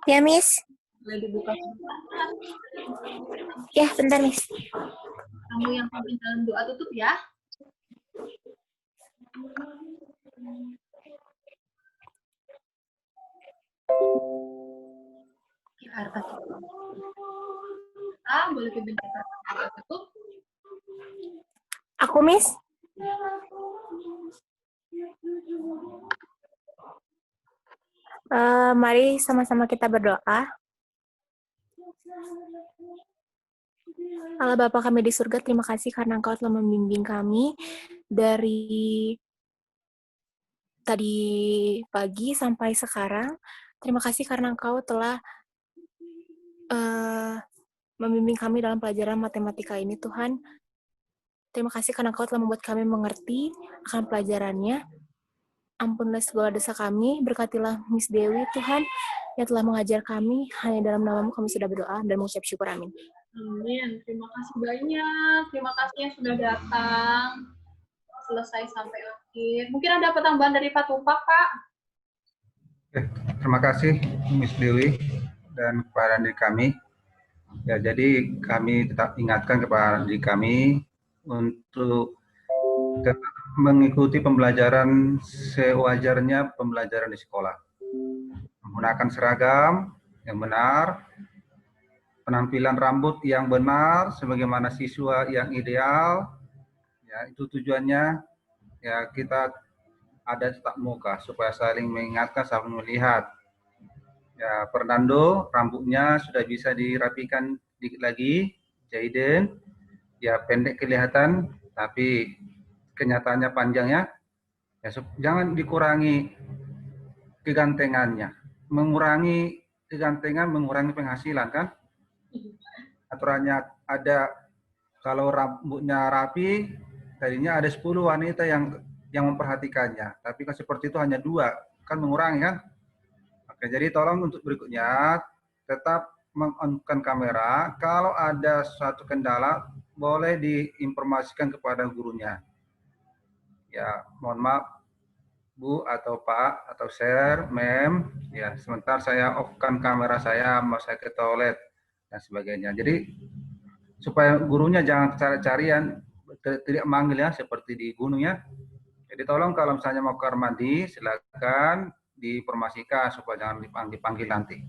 Ya, Miss. Boleh dibuka sebentar. Ya, bentar, Miss. Kamu yang paling dalam doa tutup ya. Arta. Boleh kebentar tutup. Aku, Miss. Mari sama-sama kita berdoa. Allah Bapa kami di surga, terima kasih karena Engkau telah membimbing kami dari tadi pagi sampai sekarang. Terima kasih karena Engkau telah membimbing kami dalam pelajaran matematika ini, Tuhan. Terima kasih karena Engkau telah membuat kami mengerti akan pelajarannya. Ampunlah segala dosa kami, berkatilah Miss Dewi, Tuhan, yang telah mengajar kami. Hanya dalam nama-Mu kami sudah berdoa dan mengucap syukur, amin. Amin. Terima kasih banyak. Terima kasih yang sudah datang. Selesai sampai akhir. Mungkin ada apa tambahan dari Pak Tumpak, Pak? Terima kasih Miss Dewi dan kepada diri kami. Ya, jadi kami tetap ingatkan kepada diri kami untuk tetap mengikuti pembelajaran sewajarnya pembelajaran di sekolah. Menggunakan seragam yang benar, penampilan rambut yang benar, sebagaimana siswa yang ideal. Ya, itu tujuannya. Ya, kita ada tatap muka supaya saling mengingatkan, saling melihat. Ya, Fernando rambutnya sudah bisa dirapikan dikit lagi. Jaiden, ya pendek kelihatan, tapi kenyataannya panjangnya. Ya, jangan dikurangi kegantengannya. Mengurangi kegantengan, mengurangi penghasilan kan? Aturannya ada, kalau rambutnya rapi, tadinya ada 10 wanita yang memperhatikannya, tapi kan seperti itu hanya 2, kan mengurangi kan? Oke, jadi tolong untuk berikutnya tetap meng-on-kan kamera. Kalau ada suatu kendala, boleh diinformasikan kepada gurunya. Ya, mohon maaf Bu atau Pak atau Sir, Mem, ya sebentar saya off-kan kamera saya, mau saya ke toilet dan sebagainya. Jadi supaya gurunya jangan cari-carian, tidak manggil ya seperti di gunung ya. Jadi tolong kalau misalnya mau kamar mandi, silakan diinformasikan supaya jangan dipanggil nanti.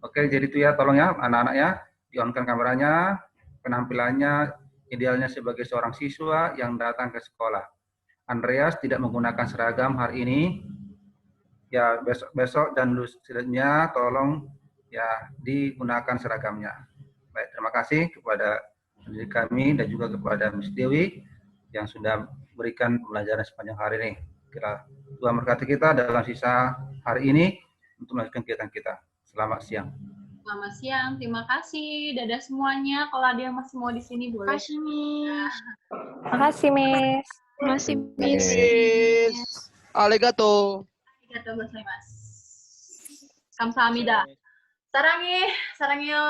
Oke, jadi itu ya, tolong ya anak-anak ya, di-on-kan kameranya, penampilannya idealnya sebagai seorang siswa yang datang ke sekolah. Andreas tidak menggunakan seragam hari ini, ya besok dan selanjutnya tolong ya digunakan seragamnya. Baik, terima kasih kepada pendidik kami dan juga kepada Miss Dewi yang sudah berikan pembelajaran sepanjang hari ini. Kira Tuhan berkati kita dalam sisa hari ini untuk melanjutkan kegiatan kita. Selamat siang. Selamat siang, terima kasih. Dadah semuanya. Kalau ada yang masih mau di sini boleh. Makasih, Miss. Makasih, Miss. Makasih, Miss. Arigato. Arigatou gozaimasu. Kamsahamnida. Sarangnya, sarangyo.